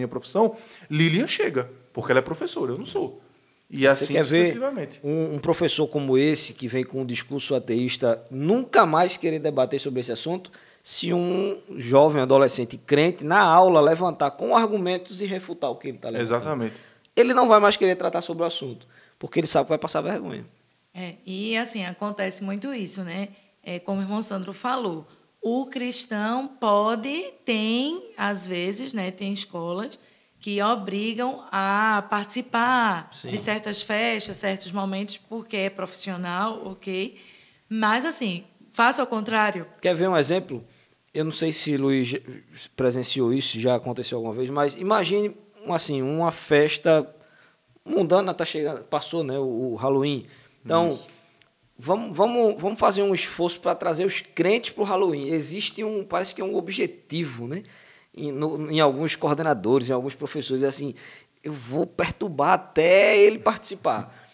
profissão, Lilian chega, porque ela é professora, eu não sou. E Você assim quer ver sucessivamente. um professor como esse, que vem com um discurso ateísta, nunca mais querer debater sobre esse assunto, se um jovem, adolescente crente, na aula, levantar com argumentos e refutar o que ele está levantando. Exatamente. Ele não vai mais querer tratar sobre o assunto, porque ele sabe que vai passar vergonha. E assim, acontece muito isso, né? Como o irmão Sandro falou, o cristão às vezes, né, tem escolas que obrigam a participar Sim. de certas festas, certos momentos, porque é profissional, ok? Mas, assim, faça ao contrário. Quer ver um exemplo? Eu não sei se Luiz presenciou isso, já aconteceu alguma vez, mas imagine assim, uma festa mundana, tá chegando, passou, né, o Halloween. Então, vamos fazer um esforço para trazer os crentes para o Halloween. Existe parece que é um objetivo, né? Em alguns coordenadores, em alguns professores, assim, eu vou perturbar até ele participar.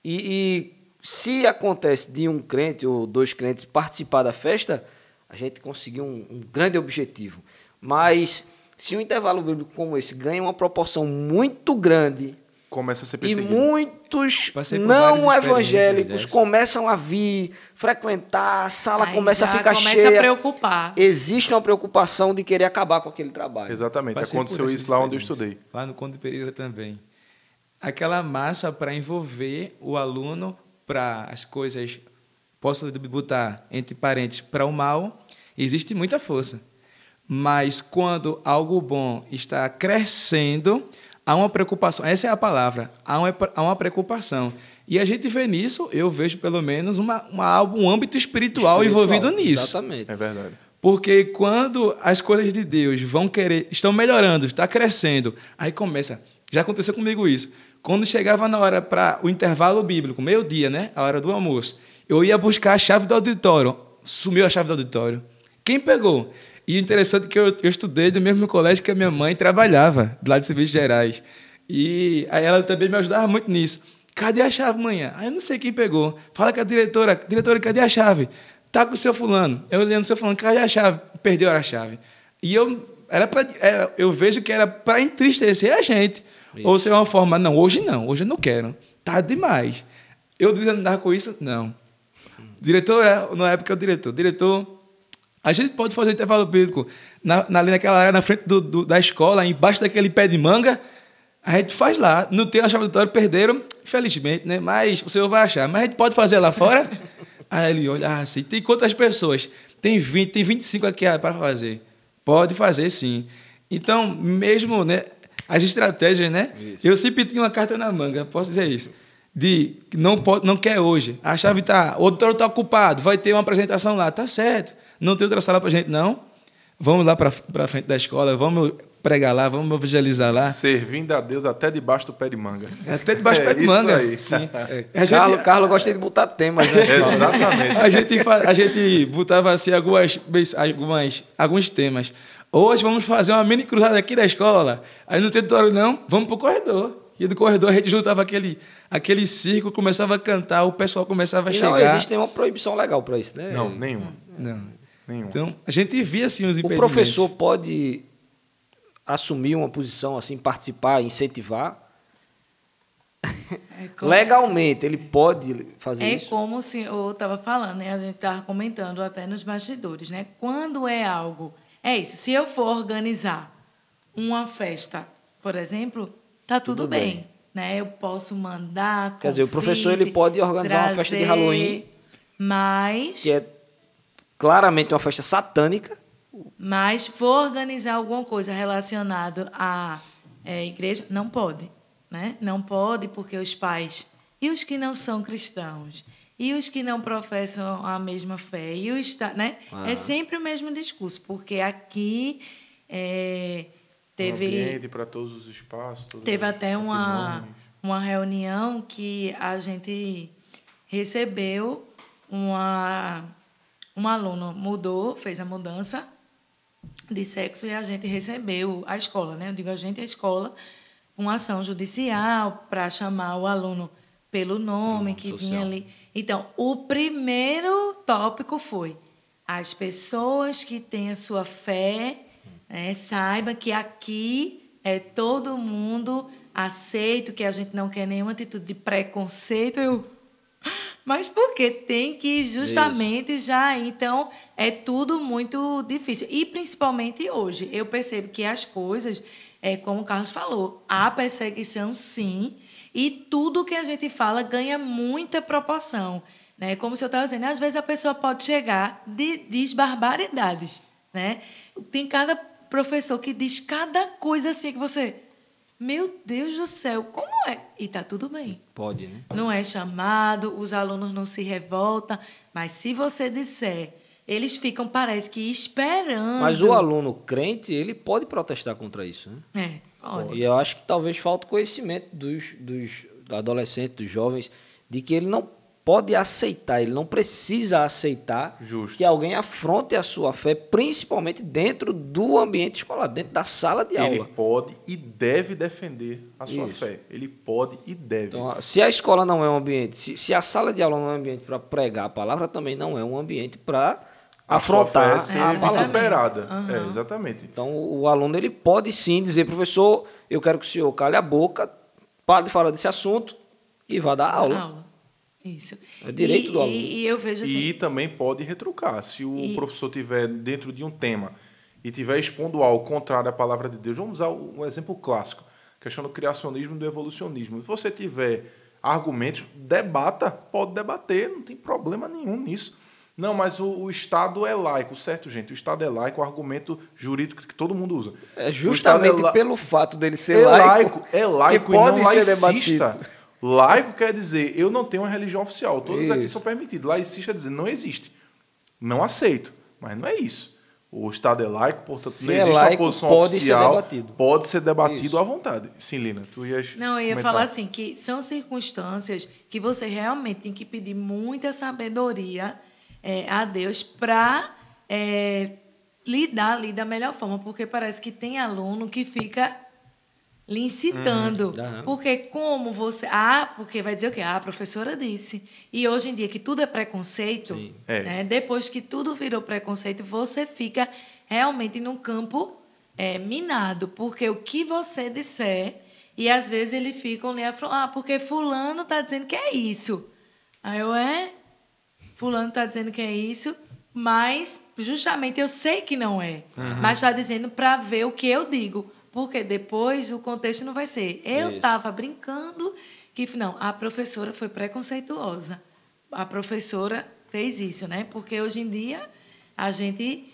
E se acontece de um crente ou dois crentes participar da festa, a gente conseguiu um grande objetivo. Mas se um intervalo bíblico como esse ganha uma proporção muito grande Começa a ser e perseguido. muitos Passei por não várias evangélicos experiências dessas. começam a vir, frequentar, a sala Aí começa a já ficar começa cheia. a preocupar. Existe uma preocupação de querer acabar com aquele trabalho. Exatamente. Passei Aconteceu por essas isso lá onde eu experiências. estudei. Lá no Conde Pereira também. Aquela massa para envolver o aluno para as coisas, posso botar entre parênteses, para o mal, existe muita força. Mas quando algo bom está crescendo, há uma preocupação. Essa é a palavra. Há uma preocupação. E a gente vê nisso, eu vejo pelo menos um âmbito espiritual envolvido nisso. Exatamente. É verdade. Porque quando as coisas de Deus estão melhorando, está crescendo, aí começa. Já aconteceu comigo isso. Quando chegava na hora para o intervalo bíblico, meio-dia, né? A hora do almoço, eu ia buscar a chave do auditório. Sumiu a chave do auditório. Quem pegou? E o interessante é que eu estudei do mesmo colégio que a minha mãe trabalhava, lá de Serviços Gerais. E aí ela também me ajudava muito nisso. Cadê a chave, manhã? Aí eu não sei quem pegou. Fala com a diretora. Diretora, cadê a chave? Tá com o seu fulano. Eu olhando o seu fulano, cadê a chave? Perdeu a chave. E eu vejo que era para entristecer a gente. Isso. Ou seja, uma forma, hoje eu não quero. Tá demais. Eu desandar com isso? Não. Diretora, na época o diretor, A gente pode fazer intervalo bíblico ali naquela área, na frente da escola, embaixo daquele pé de manga. A gente faz lá. Não tem a chave do auditório, perderam, infelizmente, né? Mas o senhor vai achar. Mas a gente pode fazer lá fora? Aí ele olha assim, tem quantas pessoas? Tem 20, tem 25 aqui para fazer. Pode fazer, sim. Então, mesmo, né, as estratégias, né? Isso. Eu sempre tinha uma carta na manga, posso dizer isso. De não quer hoje. A chave está, o auditório está ocupado, vai ter uma apresentação lá, tá certo. Não tem outra sala para a gente, não. Vamos lá para frente da escola, vamos pregar lá, vamos evangelizar lá. Servindo a Deus até debaixo do pé de manga. Até debaixo do pé de manga. Aí. Sim. Carlos gosta de botar temas, né? Exatamente. A gente botava assim alguns temas. Hoje vamos fazer uma mini cruzada aqui da escola. Aí não tem auditório, não, vamos para o corredor. E do corredor a gente juntava aquele círculo, começava a cantar, o pessoal começava a chegar. Não existe nenhuma proibição legal para isso, né? Não, nenhuma. Nenhuma. Então, a gente via assim os impedimentos. O professor pode assumir uma posição assim, participar, incentivar? Legalmente, ele pode fazer isso? É como o senhor estava falando, né? A gente estava comentando até nos bastidores, né? Quando é algo... É isso, se eu for organizar uma festa, por exemplo, tá tudo bem, né? Eu posso mandar confite, quer dizer, o professor ele pode organizar uma festa de Halloween, mas... que é claramente uma festa satânica. Mas for organizar alguma coisa relacionada à igreja, não pode, né? Não pode porque os pais e os que não são cristãos e os que não professam a mesma fé e né? É sempre o mesmo discurso, porque aqui teve ambiente para todos os espaços. Teve até uma reunião que a gente recebeu um aluno fez a mudança de sexo e a gente recebeu, a escola, né? Eu digo a gente, a escola, uma ação judicial para chamar o aluno pelo nome que vinha ali. Então, o primeiro tópico foi as pessoas que têm a sua fé, né, saibam que aqui é todo mundo aceito, que a gente não quer nenhuma atitude de preconceito. Mas porque tem que justamente isso. Já... Então, é tudo muito difícil. E, principalmente hoje, eu percebo que as coisas, como o Carlos falou, há perseguição, sim, e tudo que a gente fala ganha muita proporção. Né? Como o senhor estava dizendo, às vezes a pessoa pode chegar diz barbaridades. Né? Tem cada professor que diz cada coisa assim que você... Meu Deus do céu, como é? E está tudo bem. Pode, né? Não é chamado, os alunos não se revoltam, mas se você disser, eles ficam, parece que, esperando. Mas o aluno crente, ele pode protestar contra isso, né? Pode. E eu acho que talvez falte conhecimento dos adolescentes, dos jovens, de que ele não pode aceitar, ele não precisa aceitar que alguém afronte a sua fé, principalmente dentro do ambiente escolar, dentro da sala de aula. Ele pode e deve defender a sua fé. Ele pode e deve. Então, se a escola não é um ambiente, se a sala de aula não é um ambiente para pregar a palavra, também não é um ambiente para afrontar a palavra. Liberada. Exatamente. Então, o aluno ele pode sim dizer, professor, eu quero que o senhor cale a boca, pare de falar desse assunto e vá dar aula. Isso. É direito do aluno. E eu vejo assim... E também pode retrucar. Se o professor estiver dentro de um tema e estiver expondo algo contrário à palavra de Deus, vamos usar um exemplo clássico, questão do criacionismo e do evolucionismo. Se você tiver argumentos, debata, pode debater, não tem problema nenhum nisso. Não, mas o Estado é laico, certo, gente? O Estado é laico, o argumento jurídico que todo mundo usa. É justamente pelo fato dele ser laico, que pode ser debatido. Laico quer dizer, eu não tenho uma religião oficial, todos aqui são permitidos. Laicista quer dizer, não existe. Não aceito, mas não é isso. O Estado é laico, portanto, não existe uma posição oficial. Pode ser debatido à vontade. Sim, Lina, tu ias Não, eu ia falar assim, que são circunstâncias que você realmente tem que pedir muita sabedoria a Deus para lidar ali da melhor forma, porque parece que tem aluno que fica lhe incitando. Porque como você... porque vai dizer o quê? A professora disse. E hoje em dia, que tudo é preconceito, né? Depois que tudo virou preconceito, você fica realmente num campo minado. Porque o que você disser... E, às vezes, eles ficam ali... porque fulano está dizendo que é isso. Aí eu, fulano está dizendo que é isso... Mas, justamente, eu sei que não é. Mas está dizendo para ver o que eu digo. Porque depois o contexto não vai ser. Eu estava brincando que, não, a professora foi preconceituosa. A professora fez isso, né? Porque hoje em dia a gente,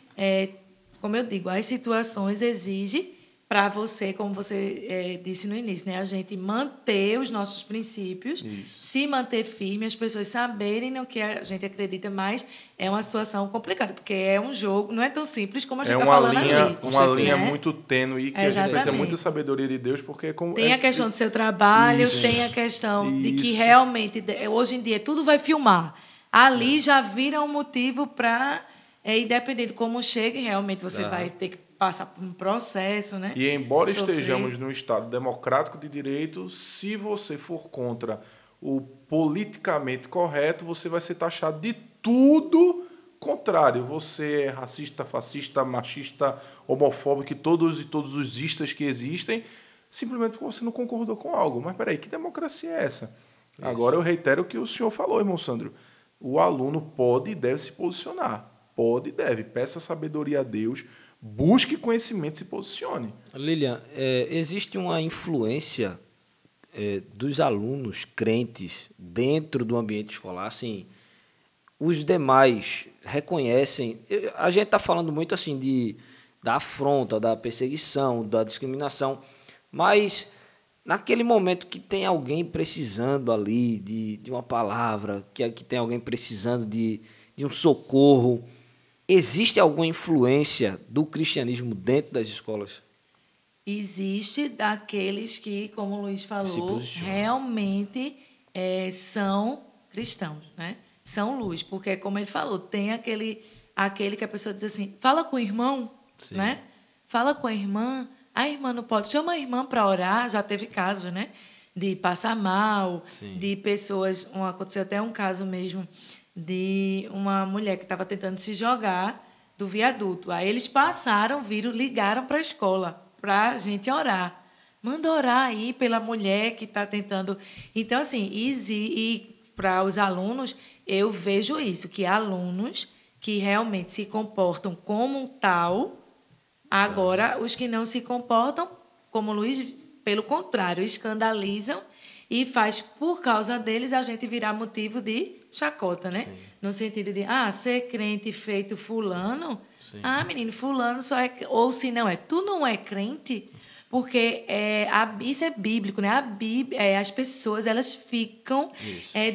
como eu digo, as situações exigem para você, como você disse no início, né? A gente manter os nossos princípios, se manter firme, as pessoas saberem no que a gente acredita, mas é uma situação complicada, porque é um jogo, não é tão simples como a gente está falando ali. Uma linha né? muito tênue que a gente precisa muita sabedoria de Deus, porque tem a questão do seu trabalho, tem a questão de que realmente, hoje em dia, tudo vai filmar. Ali já vira um motivo para, independente de como chegue, realmente você vai ter que passar por um processo, né? E embora estejamos num Estado democrático de direito, se você for contra o politicamente correto, você vai ser taxado de tudo contrário. Você é racista, fascista, machista, homofóbico, e todos os istas que existem, simplesmente porque você não concordou com algo. Mas peraí, que democracia é essa? Agora eu reitero o que o senhor falou, irmão Sandro. O aluno pode e deve se posicionar. Pode e deve. Peça sabedoria a Deus. Busque conhecimento e se posicione. Lilian, existe uma influência dos alunos crentes dentro do ambiente escolar? Assim, os demais reconhecem... A gente está falando muito assim da afronta, da perseguição, da discriminação, mas naquele momento que tem alguém precisando ali de uma palavra, que tem alguém precisando de um socorro... Existe alguma influência do cristianismo dentro das escolas? Existe daqueles que, como o Luiz falou, realmente são cristãos, né? São luz, porque, como ele falou, tem aquele que a pessoa diz assim, fala com o irmão, né? Fala com a irmã não pode, chama a irmã para orar, já teve caso, né? De passar mal, de pessoas, aconteceu até um caso mesmo, de uma mulher que estava tentando se jogar do viaduto. Aí eles passaram, ligaram para a escola para a gente orar. Manda orar aí pela mulher que está tentando. Então, assim, e para os alunos, eu vejo isso, que alunos que realmente se comportam como um tal, agora os que não se comportam, como o Luiz, pelo contrário, escandalizam e faz, por causa deles, a gente virar motivo de chacota, né? No sentido de, ser crente feito fulano. Menino, fulano só é... Ou se não é, tu não é crente? Porque isso é bíblico, né? As pessoas, elas ficam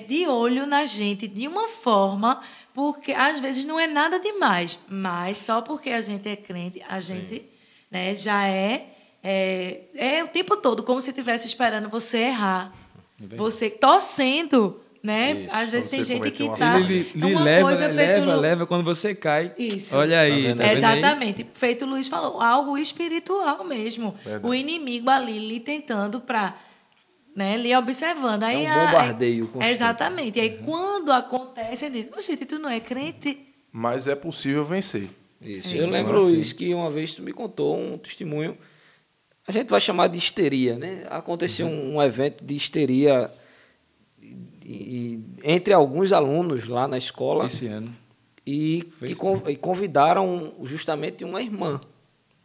de olho na gente de uma forma, porque às vezes não é nada demais, mas só porque a gente é crente, a gente né, já é o tempo todo, como se estivesse esperando você errar. Você torcendo, né? Isso. Às vezes tem gente que tá... Ele leva quando você cai. Isso. Olha aí. Tá exatamente. Feito o Luiz falou, algo espiritual mesmo. Verdade. O inimigo ali lhe tentando para... Né, lhe observando. Aí, um bombardeio constante. Exatamente. E aí, quando acontece, ele diz, oxe, tu não é crente? Mas é possível vencer. Isso. Eu lembro, Luiz, que uma vez tu me contou um testemunho, a gente vai chamar de histeria, né? Aconteceu um evento de histeria entre alguns alunos lá na escola. Esse ano. E convidaram justamente uma irmã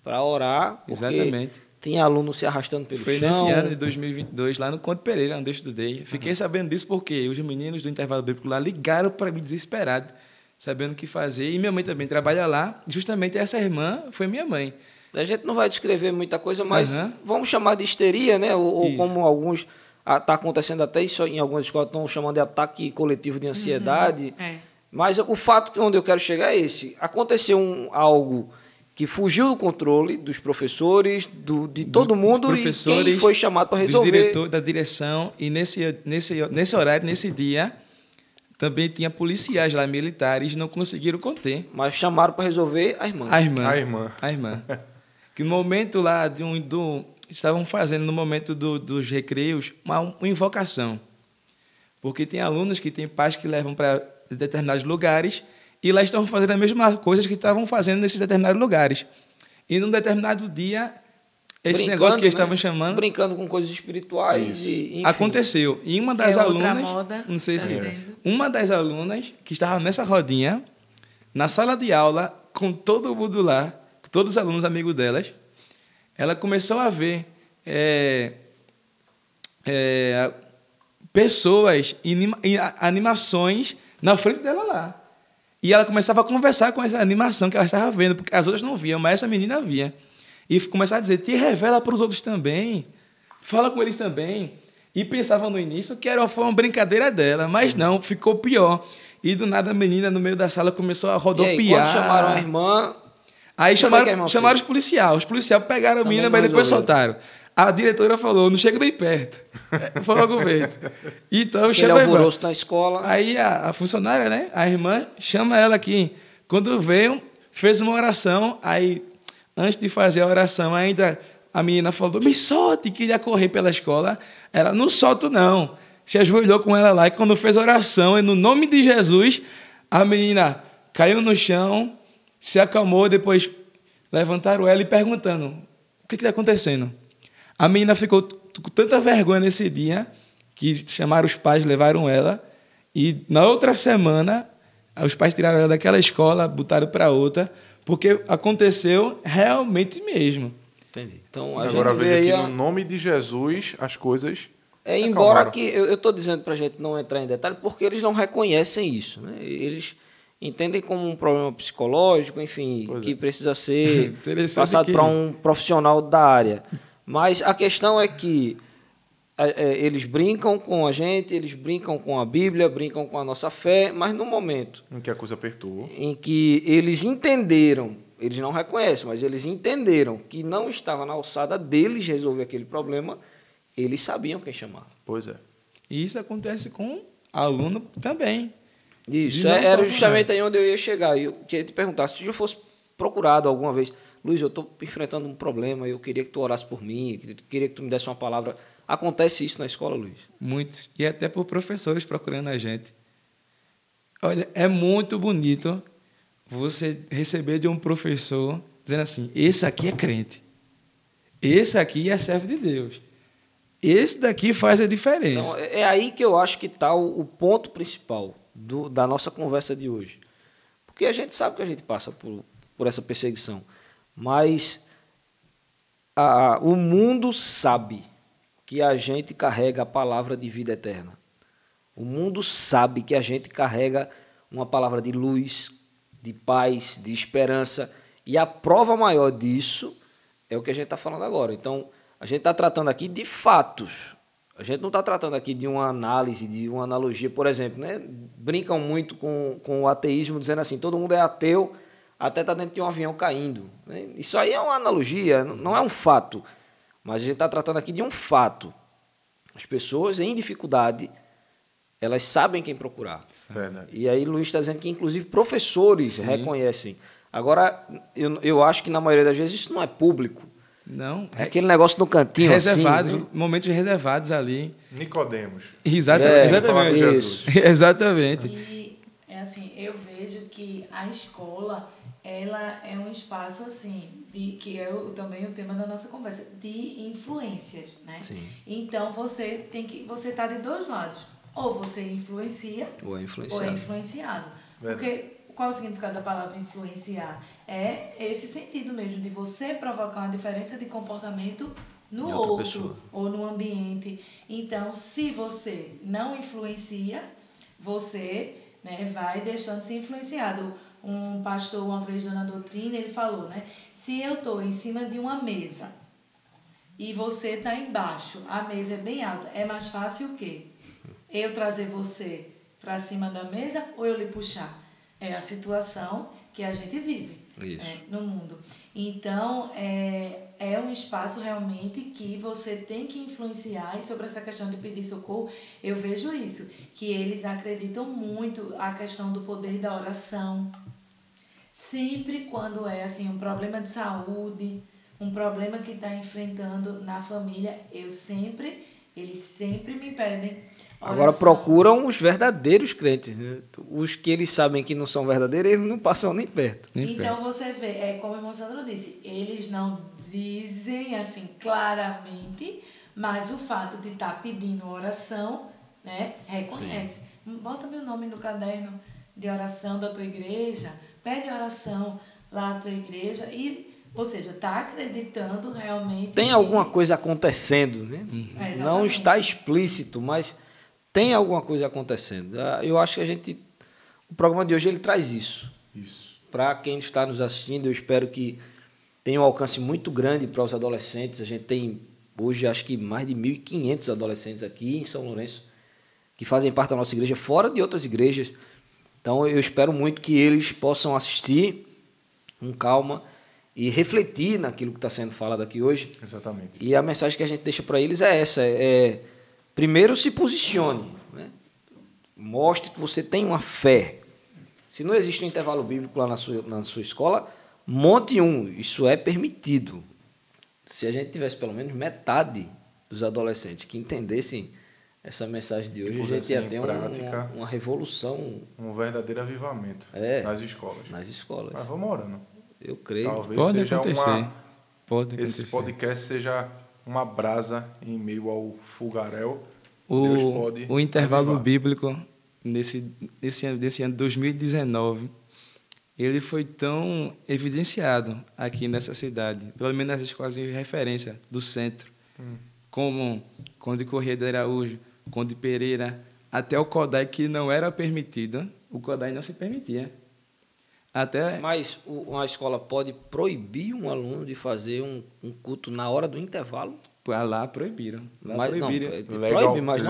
para orar. Exatamente. Tinha aluno se arrastando pelo chão. Foi nesse ano de 2022, lá no Conde Pereira, onde eu estudei. Fiquei sabendo disso porque os meninos do intervalo bíblico lá ligaram para mim desesperado, sabendo o que fazer. E minha mãe também trabalha lá. Justamente essa irmã foi minha mãe. A gente não vai descrever muita coisa, mas vamos chamar de histeria, né? Ou como alguns... Está acontecendo até isso em algumas escolas, estão chamando de ataque coletivo de ansiedade. Mas o fato onde eu quero chegar é esse. Aconteceu algo que fugiu do controle dos professores, de todo mundo, e quem foi chamado para resolver. Dos diretores, da direção, e nesse horário, nesse dia, também tinha policiais lá, militares, não conseguiram conter. Mas chamaram para resolver a irmã. A irmã. Que no momento lá, estavam fazendo, no momento dos recreios, uma invocação. Porque tem alunos que têm pais que levam para determinados lugares e lá estão fazendo as mesmas coisas que estavam fazendo nesses determinados lugares. E num determinado dia, esse negócio que eles estavam chamando... Brincando com coisas espirituais. E, enfim. Aconteceu. E uma das alunas... Moda, não sei se... Uma das alunas que estava nessa rodinha Na sala de aula, com todo mundo lá, todos os alunos amigos delas, ela começou a ver pessoas em animações na frente dela lá. E ela começava a conversar com essa animação que ela estava vendo, porque as outras não viam, mas essa menina via. E começava a dizer, te revela para os outros também, fala com eles também. E pensava no início que foi uma brincadeira dela, mas não, ficou pior. E do nada a menina no meio da sala começou a rodopiar. E aí, quando chamaram a irmã... Aí chamaram fez? os policiais. Os policiais pegaram a Também menina, não mas depois resolveram. soltaram. A diretora falou, não chega nem perto. Foi logo vento. Então, Aquele chama a irmã. alvoroço na escola. Aí a funcionária, né? A irmã, chama ela aqui. Quando veio, fez uma oração. Aí, antes de fazer a oração, ainda a menina falou, me solte, queria correr pela escola. Ela, não solto não. Se ajoelhou com ela lá. E quando fez a oração, e no nome de Jesus, a menina caiu no chão, se acalmou, depois levantaram ela e perguntando, o que está acontecendo? A menina ficou com tanta vergonha nesse dia que chamaram os pais, levaram ela e na outra semana os pais tiraram ela daquela escola, botaram para outra, porque aconteceu realmente mesmo. Entendi. Então, a Agora gente vê veja aí... que no nome de Jesus as coisas se embora acalmaram. que eu estou dizendo para a gente não entrar em detalhe, porque eles não reconhecem isso. Né? Eles entendem como um problema psicológico, enfim, Pois que é. precisa ser Interessante passado que- para um profissional da área. Mas a questão é que eles brincam com a gente, eles brincam com a Bíblia, brincam com a nossa fé, mas no momento Em que a coisa apertou. em que eles entenderam, eles não reconhecem, mas eles entenderam que não estava na alçada deles resolver aquele problema, eles sabiam quem chamar. Pois é. E isso acontece com aluno também. Isso, De não era só justamente aí onde eu ia chegar. Eu queria te perguntar, se tu já fosse procurado alguma vez, Luiz, eu estou enfrentando um problema, eu queria que tu orasse por mim, queria que tu me desse uma palavra. Acontece isso na escola, Luiz? Muitos. E até por professores procurando a gente. Olha, é muito bonito você receber de um professor dizendo assim, esse aqui é crente. Esse aqui é servo de Deus. Esse daqui faz a diferença. Então, é aí que eu acho que está o ponto principal da nossa conversa de hoje. Porque a gente sabe que a gente passa por essa perseguição, mas o mundo sabe que a gente carrega a palavra de vida eterna. O mundo sabe que a gente carrega uma palavra de luz, de paz, de esperança, e a prova maior disso é o que a gente está falando agora. Então, a gente está tratando aqui de fatos. A gente não está tratando aqui de uma análise, de uma analogia. Por exemplo, né? Brincam muito com o ateísmo, dizendo assim, todo mundo é ateu, até está dentro de um avião caindo. Né? Isso aí é uma analogia, não é um fato. Mas a gente está tratando aqui de um fato. As pessoas em dificuldade, elas sabem quem procurar. Verdade. E aí Luiz está dizendo que, inclusive, professores reconhecem. Agora, eu acho que, na maioria das vezes, isso não é público. Não, É aquele negócio no cantinho, reservados, assim, né? momentos reservados ali. Nicodemos. Exatamente. falar com Exatamente. Jesus. Exatamente. E é assim, eu vejo que a escola, ela é um espaço assim, que é também o tema da nossa conversa, de influências, né? Sim. Então você tá de dois lados. Ou você influencia, Ou é ou é influenciado. influenciado. Verdade. Porque qual é o significado da palavra influenciar? É esse sentido mesmo de você provocar uma diferença de comportamento no Em outra outro pessoa. ou no ambiente. Então, se você não influencia, você, né, vai deixando de ser influenciado. Um pastor, uma vez na doutrina, ele falou, né? Se eu estou em cima de uma mesa e você está embaixo, a mesa é bem alta, é mais fácil o quê? Eu trazer você para cima da mesa ou eu lhe puxar? É a situação que a gente vive. Isso. No mundo. Então, é um espaço realmente que você tem que influenciar. E sobre essa questão de pedir socorro, eu vejo isso, que eles acreditam muito a questão do poder da oração. Sempre quando é assim um problema de saúde, um problema que está enfrentando na família, eles sempre me pedem oração. Agora procuram os verdadeiros crentes. Né? Os que eles sabem que não são verdadeiros, eles não passam nem perto. Então você vê, como o irmão Sandro disse, eles não dizem assim claramente, mas o fato de estar pedindo oração, né, reconhece. Bota meu nome no caderno de oração da tua igreja, pede oração lá na tua igreja ou seja, está acreditando realmente. Tem alguma coisa acontecendo, né? Não está explícito, mas tem alguma coisa acontecendo. Eu acho que o programa de hoje ele traz isso. Isso. Para quem está nos assistindo, eu espero que tenha um alcance muito grande para os adolescentes. A gente tem hoje acho que mais de 1.500 adolescentes aqui em São Lourenço que fazem parte da nossa igreja, fora de outras igrejas. Então eu espero muito que eles possam assistir com calma e refletir naquilo que está sendo falado aqui hoje. Exatamente. E a mensagem que a gente deixa para eles é essa: primeiro se posicione, né? Mostre que você tem uma fé. Se não existe um intervalo bíblico lá na sua escola, monte um, isso é permitido. Se a gente tivesse pelo menos metade dos adolescentes que entendessem essa mensagem de hoje, a gente ia ter uma revolução. Um verdadeiro avivamento nas escolas. Nas escolas. Mas vamos orando. Eu creio. Talvez Pode seja acontecer. Esse podcast seja uma brasa em meio ao fogaréu. O intervalo bíblico desse ano de 2019, ele foi tão evidenciado aqui nessa cidade, pelo menos nas escolas de referência do centro, como Conde Corrêa de Araújo, Conde Pereira, até o Kodai, que não era permitido, o Kodai não se permitia. Mas uma escola pode proibir um aluno de fazer um culto na hora do intervalo? Lá proibiram.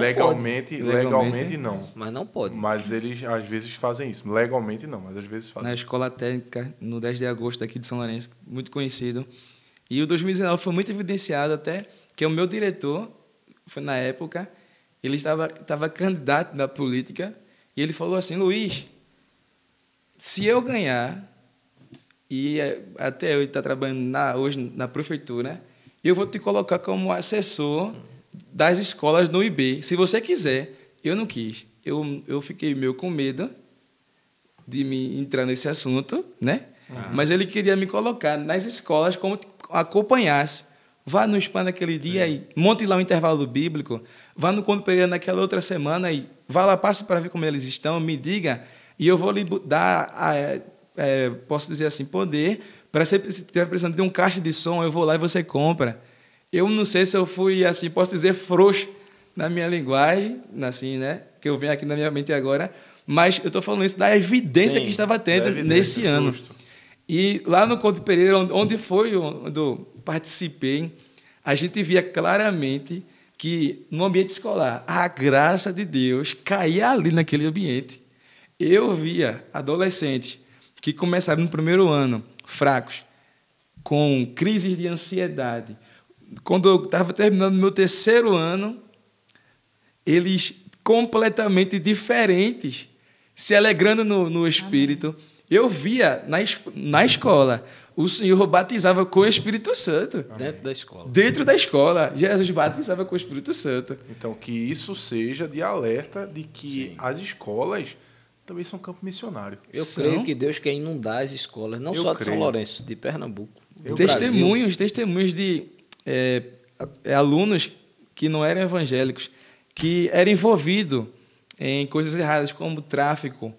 Legalmente não. Mas não pode. Mas eles às vezes fazem isso. Legalmente não, mas às vezes fazem. Na Escola Técnica, no 10 de agosto aqui de São Lourenço, muito conhecido. E o 2019 foi muito evidenciado até que o meu diretor, foi na época, ele estava candidato na política, e ele falou assim: Luiz, se eu ganhar, e até eu estar trabalhando hoje na prefeitura, eu vou te colocar como assessor das escolas no IB. Se você quiser. Eu não quis. Eu fiquei meio com medo de me entrar nesse assunto, né? Mas ele queria me colocar nas escolas como acompanhasse. Vá no SPAN naquele dia e monte lá um intervalo bíblico. Vá no Conde Pereira naquela outra semana e vá lá, passe para ver como eles estão, me diga, e eu vou lhe dar, posso dizer assim, poder, para se estiver precisando de um caixa de som, eu vou lá e você compra. Eu não sei se eu fui, assim, posso dizer, frouxo na minha linguagem, assim, né, que eu venho aqui na minha mente agora, mas eu estou falando isso da evidência que estava tendo nesse ano. Justo. E lá no Conde Pereira, onde eu participei, a gente via claramente que no ambiente escolar, a graça de Deus caía ali naquele ambiente. Eu via adolescentes que começaram no primeiro ano fracos, com crises de ansiedade. Quando eu estava terminando meu terceiro ano, eles completamente diferentes, se alegrando no espírito. Eu via na escola, o Senhor batizava com o Espírito Santo. Dentro da escola. Dentro da escola. Jesus batizava com o Espírito Santo. Então, que isso seja de alerta de que as escolas também são campo missionário. Eu creio que Deus quer inundar as escolas, não só de São Lourenço, de Pernambuco. Testemunhos de alunos que não eram evangélicos, que eram envolvidos em coisas erradas, como tráfico,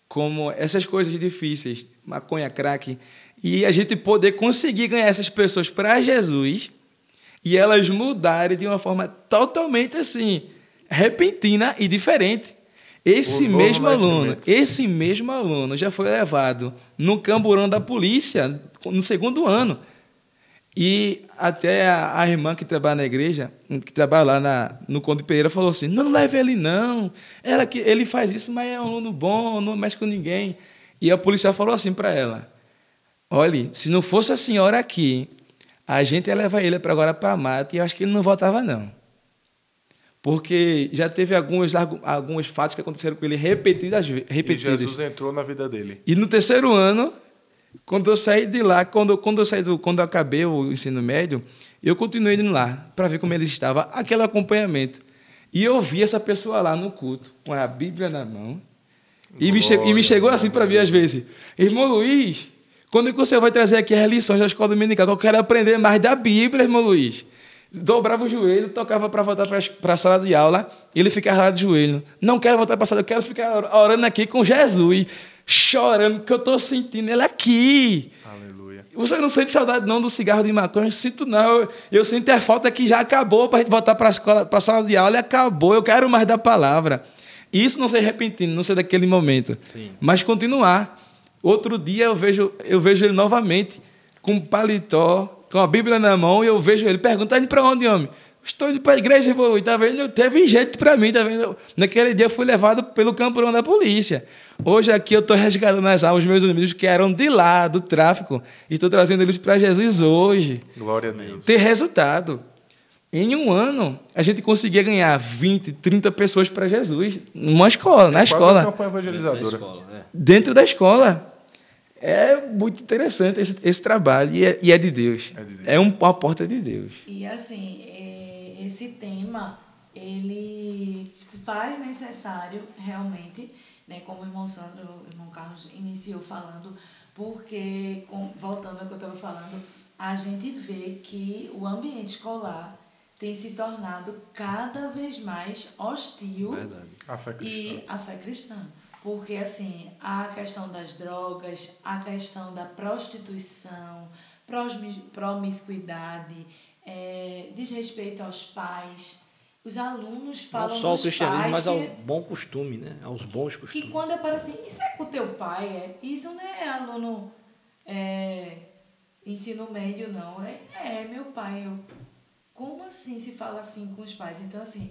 como essas coisas difíceis, maconha, crack, e a gente poder conseguir ganhar essas pessoas para Jesus e elas mudarem de uma forma totalmente assim, repentina e diferente. Esse mesmo aluno já foi levado no camburão da polícia no segundo ano. E até a irmã que trabalha na igreja, que trabalha lá no Conde Pereira, falou assim: não leve ele não, ele faz isso, mas é um aluno bom, não mexe com ninguém. E a policial falou assim para ela: olhe, se não fosse a senhora aqui, a gente ia levar ele para agora para a mata e eu acho que ele não voltava não. Porque já teve alguns fatos que aconteceram com ele repetidas. E Jesus entrou na vida dele. E no terceiro ano, quando eu saí de lá, quando eu acabei o ensino médio, eu continuei indo lá para ver como ele estava, aquele acompanhamento. E eu vi essa pessoa lá no culto, com a Bíblia na mão, e me chegou assim para mim às vezes: irmão Luiz, quando é que você vai trazer aqui as lições da escola dominical? Eu quero aprender mais da Bíblia, irmão Luiz. Dobrava o joelho, tocava para voltar para a sala de aula, ele ficava lá de joelho. Não quero voltar para a sala, eu quero ficar orando aqui com Jesus. chorando, porque eu estou sentindo ele aqui. Aleluia. Você não sente saudade não do cigarro de maconha? Eu sinto não. Eu sinto a falta que já acabou para a gente voltar para a escola, para a sala de aula e acabou. Eu quero mais da palavra. Isso não ser repentino, não ser daquele momento. Sim. Mas continuar. Outro dia eu vejo ele novamente com um paletó, com a Bíblia na mão, e eu vejo ele perguntando para onde, homem? Estou indo para a igreja, tá vendo? Teve jeito para mim, tá vendo? Naquele dia eu fui levado pelo camburão da polícia. Hoje aqui eu estou resgatando as almas, meus amigos que eram de lá, do tráfico, e estou trazendo eles para Jesus hoje. Glória a Deus. Ter resultado. Em um ano, a gente conseguia ganhar 20, 30 pessoas para Jesus, numa escola, na Quase uma escola, campanha evangelizadora. Dentro da escola, dentro da escola. É muito interessante esse trabalho, e é de Deus. É de Deus. É uma porta de Deus. E assim, esse tema, ele faz necessário realmente, né, como o irmão Sandro, o irmão Carlos iniciou falando, porque, voltando ao que eu estava falando, a gente vê que o ambiente escolar tem se tornado cada vez mais hostil Verdade. A fé cristã. e a fé cristã. Porque, assim, a questão das drogas, a questão da prostituição, promiscuidade, desrespeito aos pais. Os alunos falam Não só o dos cristianismo, pais mas ao que, bom costume, né? Aos bons que costumes. quando aparece assim, isso é com o teu pai, é? Isso não é aluno ensino médio, não. É meu pai. Como assim se fala assim com os pais? Então, assim,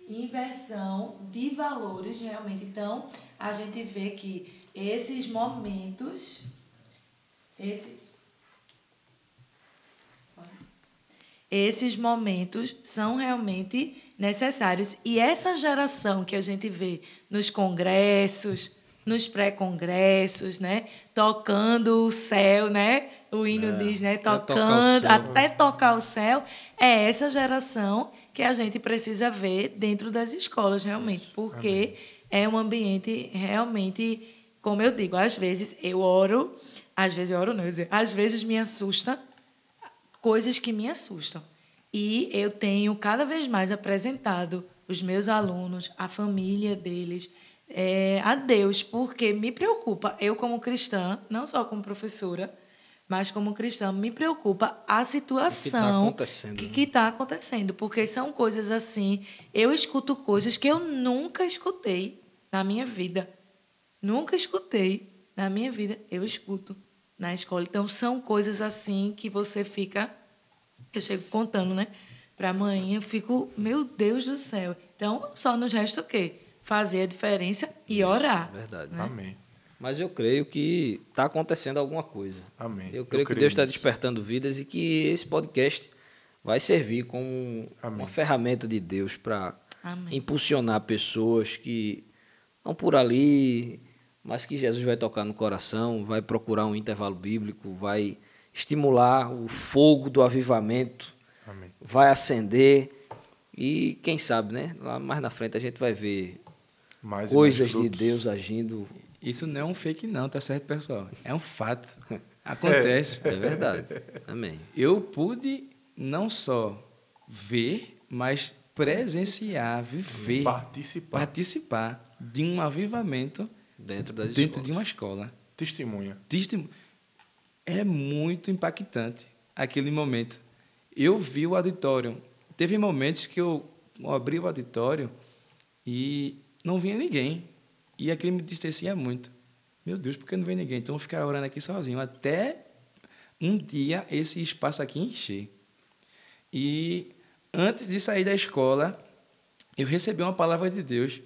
inversão de valores, realmente. Então, a gente vê que esses momentos... Esses momentos são realmente necessários. E essa geração que a gente vê nos congressos, nos pré-congressos, né? Tocando o céu, né? O hino diz, né? Tocando, até tocar o céu. É essa geração que a gente precisa ver dentro das escolas, realmente. Porque é um ambiente realmente, como eu digo, às vezes eu oro não, às vezes me assusta coisas que me assustam. E eu tenho cada vez mais apresentado os meus alunos, a família deles, a Deus, porque me preocupa, eu como cristã, não só como professora, mas como cristã, me preocupa a situação que está acontecendo, porque são coisas assim, eu escuto coisas que eu nunca escutei na minha vida. Nunca escutei na minha vida, eu escuto na escola. Então, são coisas assim que você fica... Eu chego contando, né? Para a mãe, eu fico, meu Deus do céu. Então, só nos resta o quê? Fazer a diferença e orar. Verdade. Né? Amém. Mas eu creio que está acontecendo alguma coisa. Amém. Eu creio que Deus está despertando vidas e que esse podcast vai servir como uma ferramenta de Deus para impulsionar pessoas que não por ali, mas que Jesus vai tocar no coração, vai procurar um intervalo bíblico, vai estimular o fogo do avivamento, Amém. vai acender e quem sabe, né? Lá mais na frente a gente vai ver Mais coisas de frutos. Deus agindo. Isso não é um fake não, tá certo, pessoal? É um fato. Acontece. É verdade. Amém. Eu pude não só ver, mas presenciar, viver, participar de um avivamento Dentro de uma escola. Testemunha. É muito impactante aquele momento. Eu vi o auditório. Teve momentos que eu abri o auditório e não vinha ninguém. E aquilo me distancia muito. Meu Deus, por que não vem ninguém? Então eu vou ficar orando aqui sozinho até um dia esse espaço aqui encher. E antes de sair da escola, eu recebi uma palavra de Deus.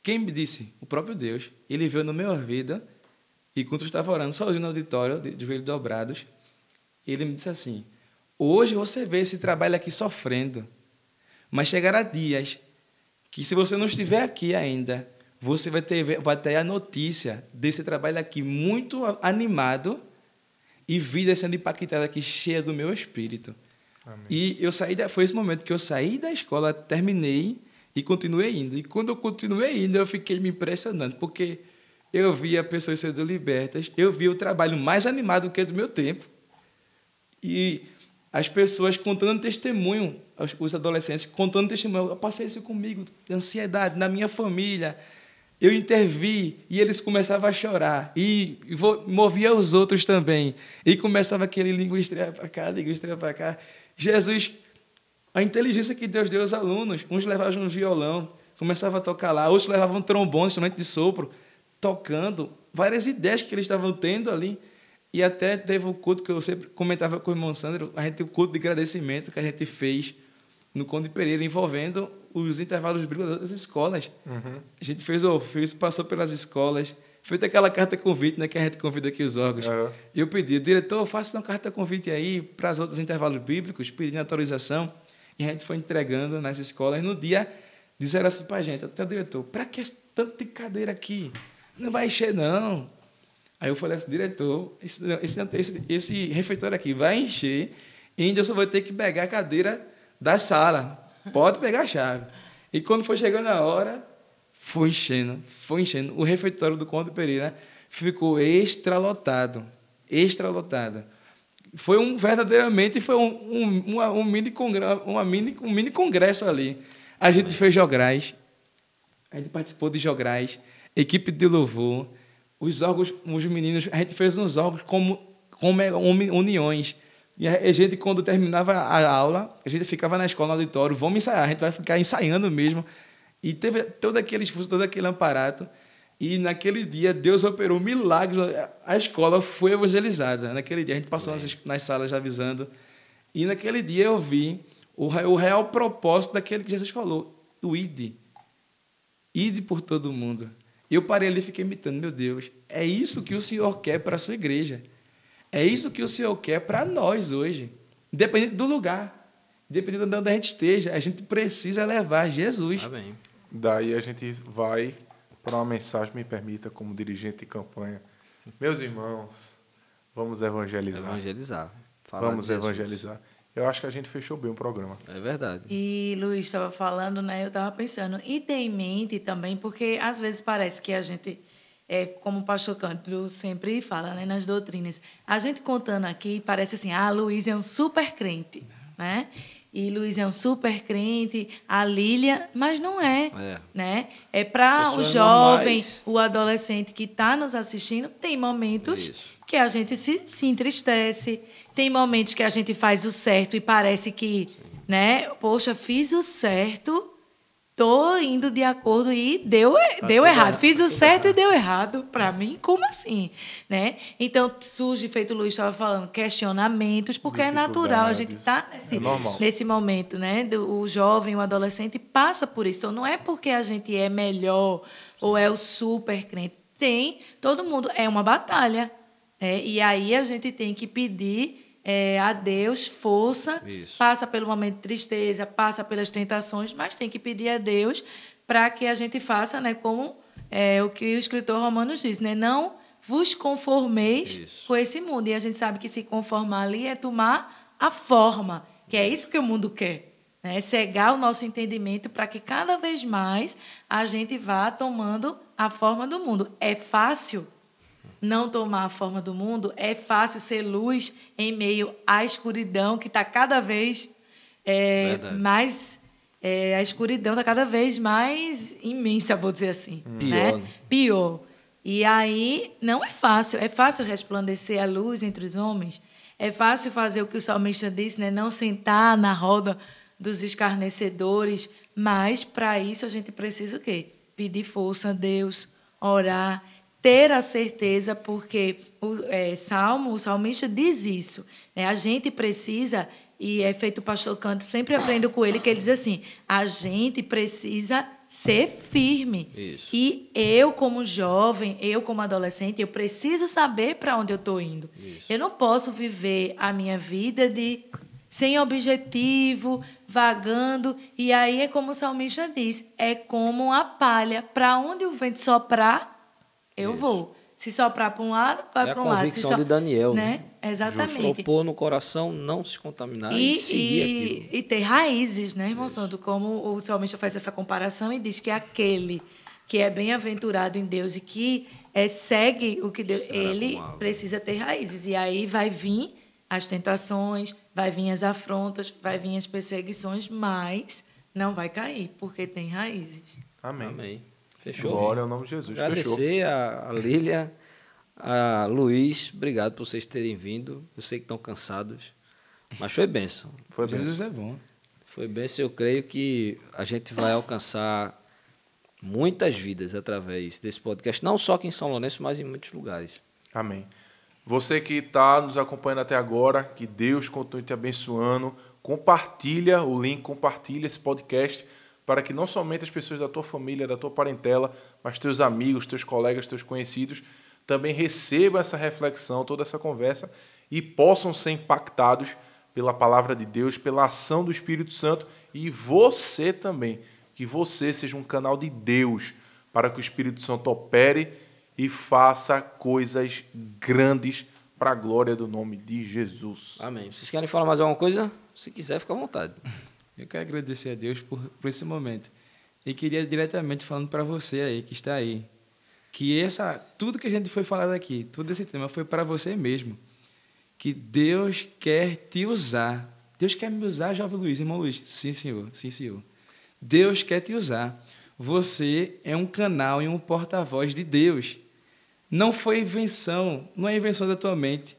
Quem me disse? O próprio Deus. Ele veio no meu ouvido e quando eu estava orando sozinho no auditório, de joelhos dobrados, ele me disse assim: hoje você vê esse trabalho aqui sofrendo, mas chegará dias que se você não estiver aqui ainda, você vai ter a notícia desse trabalho aqui muito animado e vida sendo impactada aqui, cheia do meu espírito. Amém. E foi esse momento que eu saí da escola, terminei e continuei indo. E quando eu continuei indo, eu fiquei me impressionando, porque eu via pessoas sendo libertas, eu via o trabalho mais animado que é do meu tempo. E as pessoas contando testemunho, os adolescentes contando testemunho, eu passei isso comigo, ansiedade, na minha família. eu intervi e eles começavam a chorar. E movia os outros também. E começava aquele língua estranha para cá, língua estranha para cá. Jesus, a inteligência que Deus deu aos alunos, uns levavam um violão, começavam a tocar lá, outros levavam um trombone, instrumento de sopro, tocando, várias ideias que eles estavam tendo ali. E até teve o culto que eu sempre comentava com o irmão Sandro, a gente tem o culto de agradecimento que a gente fez no Conde Pereira, envolvendo os intervalos bíblicos das escolas. A gente passou pelas escolas, fez aquela carta convite, né, que a gente convida aqui os órgãos. E eu pedi, diretor, faça uma carta convite aí para os outros intervalos bíblicos, pedindo autorização. E a gente foi entregando nas escolas. No dia, disseram assim para a gente, até o diretor, para que tanto de cadeira aqui? Não vai encher, não. Aí eu falei assim, diretor, esse refeitório aqui vai encher e ainda eu só vou ter que pegar a cadeira da sala. Pode pegar a chave. E quando foi chegando a hora, foi enchendo. O refeitório do Conde Pereira ficou extralotado. Verdadeiramente foi um mini congresso ali. A gente fez jograis, a gente participou de jograis, equipe de louvor, os órgãos, os meninos, a gente fez uns órgãos como uniões. E a gente, quando terminava a aula, a gente ficava na escola, no auditório, vamos ensaiar, a gente vai ficar ensaiando mesmo. E teve todo aquele esforço, todo aquele aparato. E naquele dia, Deus operou milagres. A escola foi evangelizada. Naquele dia, a gente passou nas salas avisando. E naquele dia eu vi o real propósito daquele que Jesus falou, o ide. Ide por todo mundo. Eu parei ali e fiquei imitando, meu Deus, é isso que o Senhor quer para a sua igreja. É isso que o Senhor quer para nós hoje. Independente do lugar, independente de onde a gente esteja, a gente precisa levar Jesus. Amém. Daí a gente vai para uma mensagem, me permita, como dirigente de campanha. Meus irmãos, vamos evangelizar. Vamos evangelizar. Eu acho que a gente fechou bem o programa. É verdade. E Luiz estava falando, né? Eu estava pensando, e tem em mente também, porque às vezes parece que a gente, como o pastor Cândido sempre fala, né, nas doutrinas, a gente contando aqui parece assim, Luiz é um super crente, né? E Luiz é um super crente, a Lília, mas não é, né? É para o jovem, normais, o adolescente que está nos assistindo, tem momentos que a gente se entristece, tem momentos que a gente faz o certo e parece que, né? Poxa, fiz o certo, tô indo de acordo e deu errado. Fiz o certo e deu errado. Para mim, como assim? Né? Então, surge, feito o Luiz estava falando, questionamentos, porque é natural, a gente está nesse momento, né? O jovem, o adolescente passa por isso. Então, não é porque a gente é melhor ou é o super crente. Todo mundo, é uma batalha. E aí a gente tem que pedir a Deus força, passa pelo momento de tristeza, passa pelas tentações, mas tem que pedir a Deus para que a gente faça, né, como o que o escritor Romanos diz, né, não vos conformeis com esse mundo. E a gente sabe que se conformar ali é tomar a forma, que é isso que o mundo quer, né, cegar o nosso entendimento para que cada vez mais a gente vá tomando a forma do mundo. É fácil não tomar a forma do mundo, é fácil ser luz em meio à escuridão, que está cada vez mais... a escuridão está cada vez mais imensa, vou dizer assim. Pior. E aí, não é fácil. É fácil resplandecer a luz entre os homens. É fácil fazer o que o salmista disse, né? Não sentar na roda dos escarnecedores. Mas, para isso, a gente precisa o quê? Pedir força a Deus, orar, ter a certeza, porque o salmista diz isso, né? A gente precisa, e é feito o pastor Canto, sempre aprendo com ele, que ele diz assim, a gente precisa ser firme. Isso. E eu, como jovem, eu, como adolescente, eu preciso saber para onde eu estou indo. Isso. Eu não posso viver a minha vida sem objetivo, vagando. E aí é como o salmista diz, é como a palha. Para onde o vento soprar, eu vou. Se soprar para um lado, vai para um lado. É a convicção de Daniel, né? Exatamente. Propor no coração não se contaminar e seguir aquilo. E ter raízes, né, irmão Santo? Como o salmista faz essa comparação e diz que aquele que é bem-aventurado em Deus e que segue o que Deus... Ele precisa ter raízes. E aí vai vir as tentações, vai vir as afrontas, vai vir as perseguições, mas não vai cair, porque tem raízes. Amém. Fechou? Glória ao nome de Jesus. Fechou. Agradecer a Lília, a Luiz, obrigado por vocês terem vindo. Eu sei que estão cansados, mas foi bênção. Foi bem. Jesus é bom. Foi bênção. Eu creio que a gente vai alcançar muitas vidas através desse podcast, não só aqui em São Lourenço, mas em muitos lugares. Amém. Você que está nos acompanhando até agora, que Deus continue te abençoando. Compartilha o link, compartilha esse podcast para que não somente as pessoas da tua família, da tua parentela, mas teus amigos, teus colegas, teus conhecidos também recebam essa reflexão, toda essa conversa e possam ser impactados pela palavra de Deus, pela ação do Espírito Santo e você também, que você seja um canal de Deus para que o Espírito Santo opere e faça coisas grandes para a glória do nome de Jesus. Amém. Vocês querem falar mais alguma coisa? Se quiser, fica à vontade. Eu quero agradecer a Deus por esse momento. E queria diretamente falando para você aí, que está aí, que tudo que a gente foi falado aqui, todo esse tema foi para você mesmo. Que Deus quer te usar. Deus quer me usar, jovem Luiz, irmão Luiz. Sim, senhor. Sim, senhor. Deus quer te usar. Você é um canal e um porta-voz de Deus. Não foi invenção, não é invenção da tua mente.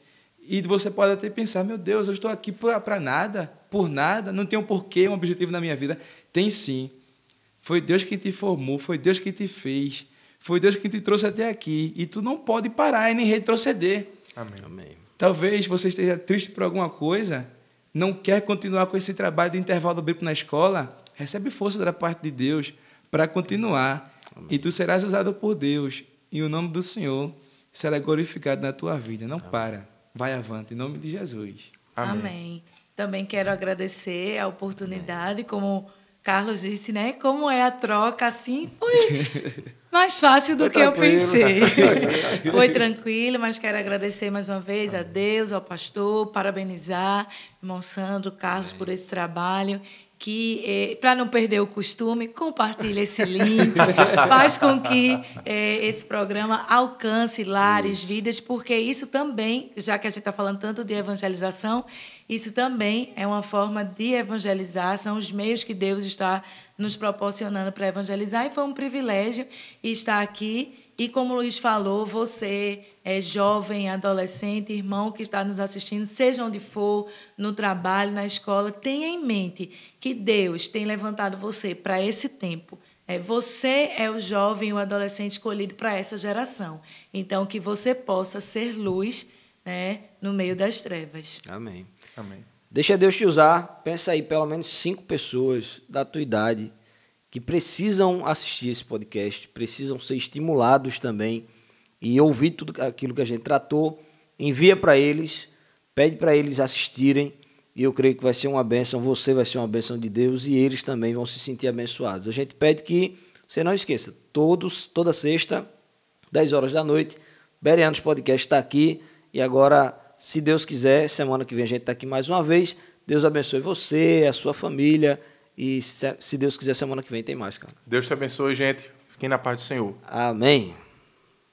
E você pode até pensar, meu Deus, eu estou aqui para nada, por nada, não tem um porquê, um objetivo na minha vida. Tem sim. Foi Deus que te formou, foi Deus que te fez, foi Deus que te trouxe até aqui. E tu não pode parar e nem retroceder. Amém. Amém. Talvez você esteja triste por alguma coisa, não quer continuar com esse trabalho de intervalo bíblico na escola, recebe força da parte de Deus para continuar. Amém. E tu serás usado por Deus. E o nome do Senhor será glorificado na tua vida. Não para. Vai avante, em nome de Jesus. Amém. Também quero agradecer a oportunidade, como Carlos disse, né? Como é a troca, assim, foi mais fácil do que eu pensei. Foi tranquilo, mas quero agradecer mais uma vez a Deus, ao pastor, parabenizar irmão Sandro, Carlos, por esse trabalho. Que, para não perder o costume, compartilhe esse link, faz com que esse programa alcance lares, vidas, porque isso também, já que a gente está falando tanto de evangelização, isso também é uma forma de evangelizar, são os meios que Deus está nos proporcionando para evangelizar, e foi um privilégio estar aqui. E como o Luiz falou, você é jovem, adolescente, irmão que está nos assistindo, seja onde for, no trabalho, na escola, tenha em mente que Deus tem levantado você para esse tempo. Você é o jovem, o adolescente escolhido para essa geração. Então, que você possa ser luz, né, no meio das trevas. Amém. Amém. Deixa Deus te usar. Pensa aí, pelo menos 5 pessoas da tua idade que precisam assistir esse podcast, precisam ser estimulados também e ouvir tudo aquilo que a gente tratou. Envia para eles, pede para eles assistirem e eu creio que vai ser uma bênção. Você vai ser uma bênção de Deus e eles também vão se sentir abençoados. A gente pede que você não esqueça, toda sexta, 10 horas da noite, Bereanos Podcast está aqui e agora, se Deus quiser, semana que vem a gente está aqui mais uma vez. Deus abençoe você, a sua família. E se Deus quiser, semana que vem tem mais, cara. Deus te abençoe, gente. Fiquem na paz do Senhor. Amém.